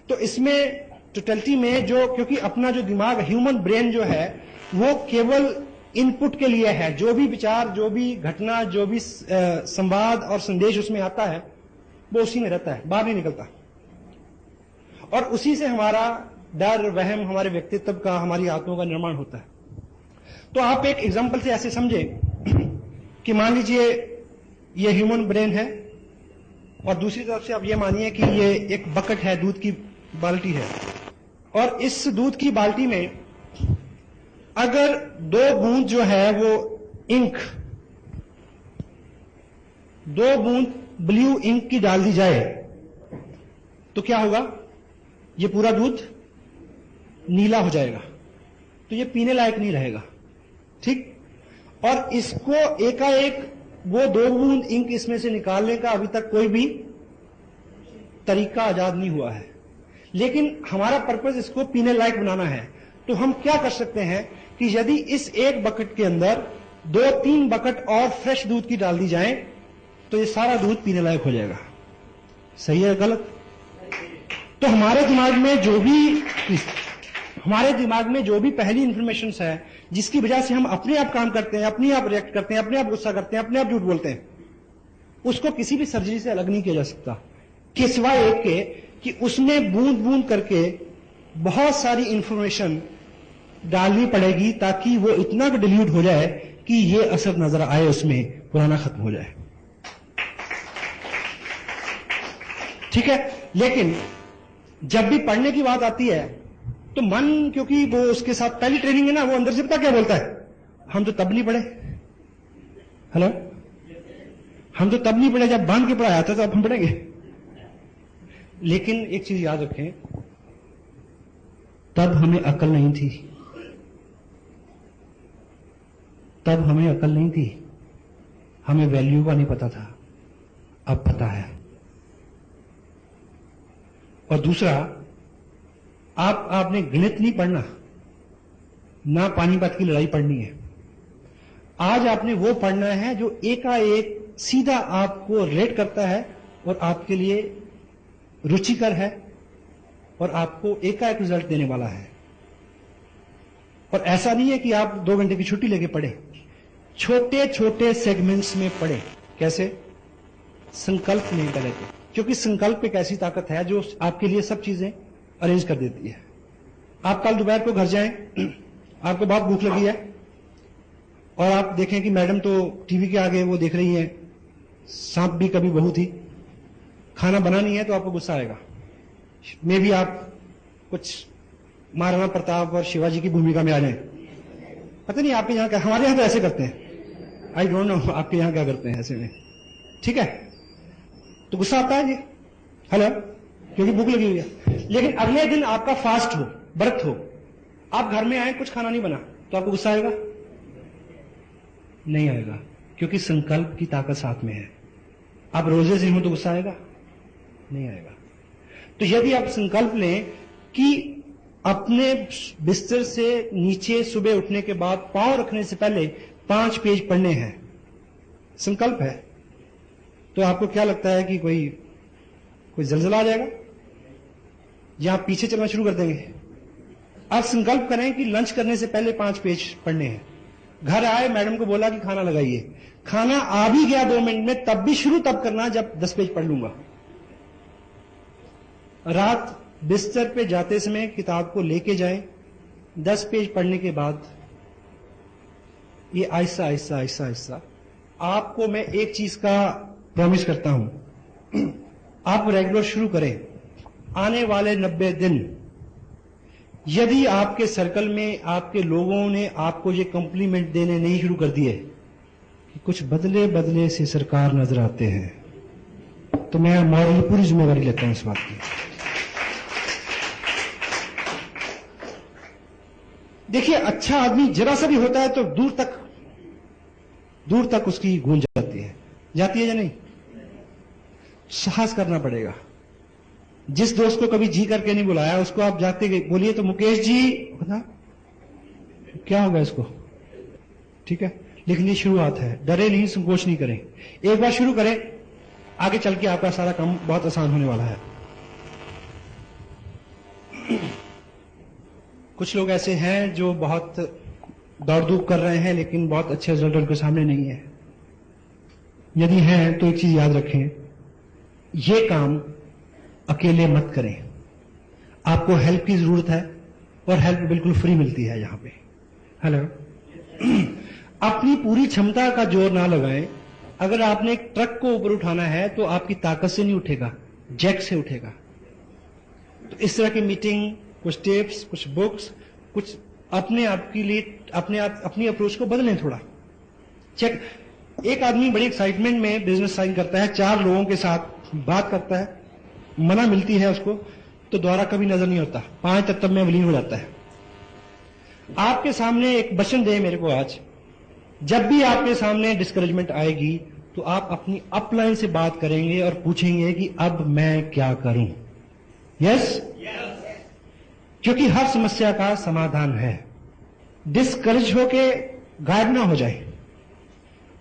तो इसमें टोटलिटी में क्योंकि अपना जो दिमाग, ह्यूमन ब्रेन जो है, वो केवल इनपुट के लिए है। जो भी विचार, जो भी घटना, जो भी संवाद और संदेश उसमें आता है, वो उसी में रहता है, बाहर नहीं निकलता। और उसी से हमारा डर, वहम, हमारे व्यक्तित्व का, हमारी आत्माओं का निर्माण होता है। तो आप एक एग्जाम्पल से ऐसे समझें कि मान लीजिए ये ह्यूमन ब्रेन है और दूसरी तरफ से आप ये मानिए कि ये एक बकेट है, दूध की बाल्टी है, और इस दूध की बाल्टी में अगर 2 बूंद जो है वो इंक, 2 बूंद ब्लू इंक की डाल दी जाए तो क्या होगा? ये पूरा दूध नीला हो जाएगा, तो ये पीने लायक नहीं रहेगा, ठीक। और इसको एकाएक वो 2 बूंद इंक इसमें से निकालने का अभी तक कोई भी तरीका आजाद नहीं हुआ है, लेकिन हमारा पर्पस इसको पीने लायक बनाना है। तो हम क्या कर सकते हैं कि यदि इस एक बकेट के अंदर 2-3 बकेट और फ्रेश दूध की डाल दी जाए तो ये सारा दूध पीने लायक हो जाएगा। सही है गलत? तो हमारे दिमाग में जो भी पहली इंफॉर्मेशन है, जिसकी वजह से हम अपने आप काम करते हैं, अपने आप रिएक्ट करते हैं, अपने आप गुस्सा करते हैं, अपने आप झूठ बोलते हैं, उसको किसी भी सर्जरी से अलग नहीं किया जा सकता, कि सिवाय एक के कि उसमें बूंद बूंद करके बहुत सारी इंफॉर्मेशन डालनी पड़ेगी ताकि वो इतना डिल्यूट हो जाए कि ये असर नजर आए, उसमें पुराना खत्म हो जाए, ठीक है। लेकिन जब भी पढ़ने की बात आती है तो मन, क्योंकि वो उसके साथ पहली ट्रेनिंग है ना, वो अंदर से पता क्या बोलता है, हम तो तब नहीं पढ़े। हेलो, हम तो तब नहीं पढ़े जब बांध के पढ़ाया था, तो अब हम पढ़ेंगे। लेकिन एक चीज याद रखें, तब हमें अकल नहीं थी, तब हमें अकल नहीं थी, हमें वैल्यू का नहीं पता था, अब पता है। और दूसरा, आपने गणित नहीं पढ़ना, ना पानीपत की लड़ाई पढ़नी है। आज आपने वो पढ़ना है जो एकाएक सीधा आपको रेट करता है और आपके लिए रुचिकर है और आपको एकाएक रिजल्ट देने वाला है। और ऐसा नहीं है कि आप 2 घंटे की छुट्टी लेके पढ़े, छोटे छोटे सेगमेंट्स में पढ़े। कैसे? संकल्प नहीं पहले तो, क्योंकि संकल्प एक ऐसी ताकत है जो आपके लिए सब चीजें अरेंज कर देती है। आप कल दोपहर को घर जाएं, आपको बहुत भूख लगी है और आप देखें कि मैडम तो टीवी के आगे वो देख रही है सांप भी कभी बहू थी, खाना बना नहीं है, तो आपको गुस्सा आएगा। मे भी आप कुछ महाराणा प्रताप और शिवाजी की भूमिका में आ जाए। पता नहीं आपके यहां क्या, हमारे यहां तो ऐसे करते हैं, आई डोंट नो आपके यहां क्या करते हैं ऐसे में। ठीक है, तो गुस्सा आता है जी, हेलो, क्योंकि भूख लगी हुई है। लेकिन अगले दिन आपका फास्ट हो, व्रत हो, आप घर में आए, कुछ खाना नहीं बना, तो आपको गुस्सा आएगा? नहीं आएगा, क्योंकि संकल्प की ताकत साथ में है। आप रोजे से हो तो गुस्सा आएगा? नहीं आएगा। तो यदि आप संकल्प लें कि अपने बिस्तर से नीचे सुबह उठने के बाद पांव रखने से पहले 5 पेज पढ़ने हैं, संकल्प है, तो आपको क्या लगता है कि कोई जलजला आ जाएगा या आप पीछे चलना शुरू कर देंगे? आप संकल्प करें कि लंच करने से पहले 5 पेज पढ़ने हैं। घर आए, मैडम को बोला कि खाना लगाइए, खाना आ भी गया 2 मिनट में, तब भी शुरू तब करना जब 10 पेज पढ़ लूंगा। रात बिस्तर पे जाते समय किताब को लेके जाएं, 10 पेज पढ़ने के बाद ये आहिस्ता आहिस्ता आहिस्ता आहिस्ता, आपको मैं एक चीज का प्रॉमिस करता हूं, आप रेगुलर शुरू करें। आने वाले 90 दिन यदि आपके सर्कल में आपके लोगों ने आपको ये कॉम्प्लीमेंट देने नहीं शुरू कर दिए कि कुछ बदले बदले से सरकार नजर आते हैं, तो मैं मॉरल पूरी जिम्मेवारी लेता हूं इस बात की। देखिए, अच्छा आदमी जरा सा भी होता है तो दूर तक उसकी गूंज जाती है या नहीं? साहस करना पड़ेगा। जिस दोस्त को कभी जी करके नहीं बुलाया, उसको आप जाते बोलिए तो मुकेश जी, क्या होगा इसको? ठीक है, लेकिन ये शुरुआत है, डरे नहीं, संकोच नहीं करें। एक बार शुरू करें, आगे चल के आपका सारा काम बहुत आसान होने वाला है। कुछ लोग ऐसे हैं जो बहुत दौड़ धूप कर रहे हैं, लेकिन बहुत अच्छे रिजल्ट उनके सामने नहीं है। यदि हैं तो एक चीज याद रखें, ये काम अकेले मत करें। आपको हेल्प की जरूरत है और हेल्प बिल्कुल फ्री मिलती है यहां पे। हेलो, अपनी पूरी क्षमता का जोर ना लगाएं। अगर आपने एक ट्रक को ऊपर उठाना है तो आपकी ताकत से नहीं उठेगा, जैक से उठेगा। तो इस तरह की मीटिंग, कुछ टिप्स, कुछ बुक्स, कुछ अपने आप के लिए अपनी अप्रोच को बदलें थोड़ा। चेक, एक आदमी बड़ी एक्साइटमेंट में बिजनेस साइन करता है, 4 लोगों के साथ बात करता है, मना मिलती है उसको, तो दोबारा कभी नजर नहीं होता, 5 तत्व में विलीन हो जाता है। आपके सामने एक वचन दे मेरे को आज, जब भी आपके सामने डिस्करेजमेंट आएगी तो आप अपनी अपलाइन से बात करेंगे और पूछेंगे कि अब मैं क्या करूं। यस? क्योंकि हर समस्या का समाधान है। डिस्करेज होके गायब ना हो जाए।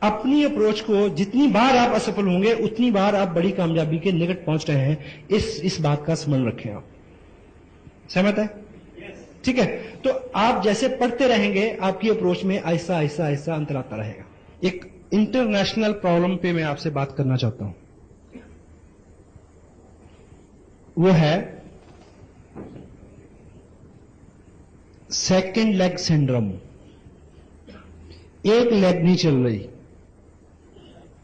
अपनी अप्रोच को जितनी बार आप असफल होंगे उतनी बार आप बड़ी कामयाबी के निकट पहुंच रहे हैं, इस बात का स्मरण रखें। आप सहमत है? ठीक है, तो आप जैसे पढ़ते रहेंगे आपकी अप्रोच में आहिस्ता आहिस्ता आहिस्ता अंतर आता रहेगा। एक इंटरनेशनल प्रॉब्लम पे मैं आपसे बात करना चाहता हूं, वो है सेकेंड लेग सिंड्रोम। एक लेग नहीं चल रही।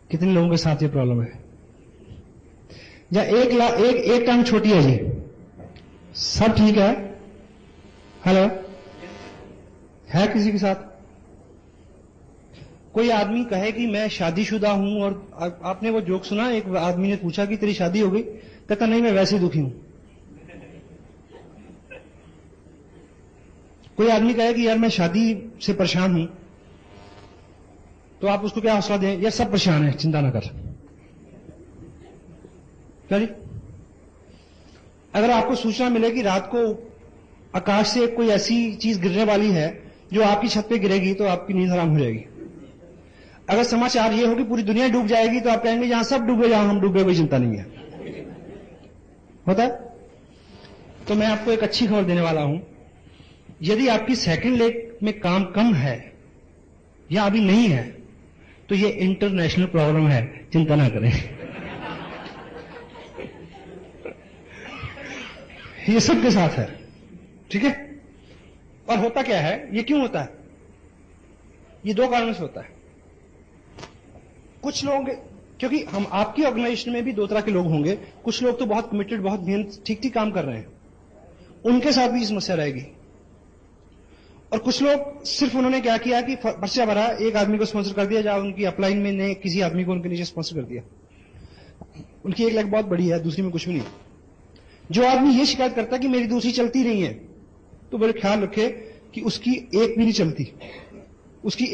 कितने लोगों के साथ ये प्रॉब्लम है? या एक टांग छोटी है जी, सब ठीक है, हेलो, है किसी के साथ? कोई आदमी कहे कि मैं शादीशुदा हूं, और आपने वो जोक सुना, एक आदमी ने पूछा कि तेरी शादी हो गई, कहता नहीं मैं वैसे ही दुखी हूं। कोई आदमी कहे कि यार मैं शादी से परेशान हूं, तो आप उसको क्या हौसला दें? यार सब परेशान है, चिंता ना कर। क्या जी? अगर आपको सूचना मिले कि रात को आकाश से कोई ऐसी चीज गिरने वाली है जो आपकी छत पे गिरेगी, तो आपकी नींद हराम हो जाएगी। अगर समाचार ये हो कि पूरी दुनिया डूब जाएगी, तो आप कहेंगे यहां सब डूबे, जहां हम डूबे, कोई चिंता नहीं है। होता है? तो मैं आपको एक अच्छी खबर देने वाला हूं। यदि आपकी सेकंड लेग में काम कम है या अभी नहीं है, तो ये इंटरनेशनल प्रॉब्लम है, चिंता ना करें। ये सबके साथ है, ठीक है? और होता क्या है, ये क्यों होता है? ये दो कारणों से होता है। कुछ लोग, क्योंकि हम आपकी ऑर्गेनाइजेशन में भी दो तरह के लोग होंगे, कुछ लोग तो बहुत कमिटेड, बहुत मेहनत, ठीक ठीक काम कर रहे हैं, उनके साथ भी समस्या रहेगी। और कुछ लोग सिर्फ उन्होंने क्या किया कि पर्चा भरा, एक आदमी को स्पॉन्सर कर दिया, जहां उनकी अपलाइन में ने किसी आदमी को उनके नीचे स्पॉन्सर कर दिया। उनकी एक लाख बहुत बड़ी है, दूसरी में कुछ भी नहीं। जो आदमी ये शिकायत करता है कि मेरी दूसरी चलती नहीं है, तो बड़े ख्याल रखे कि उसकी एक भी नहीं चलती, उसकी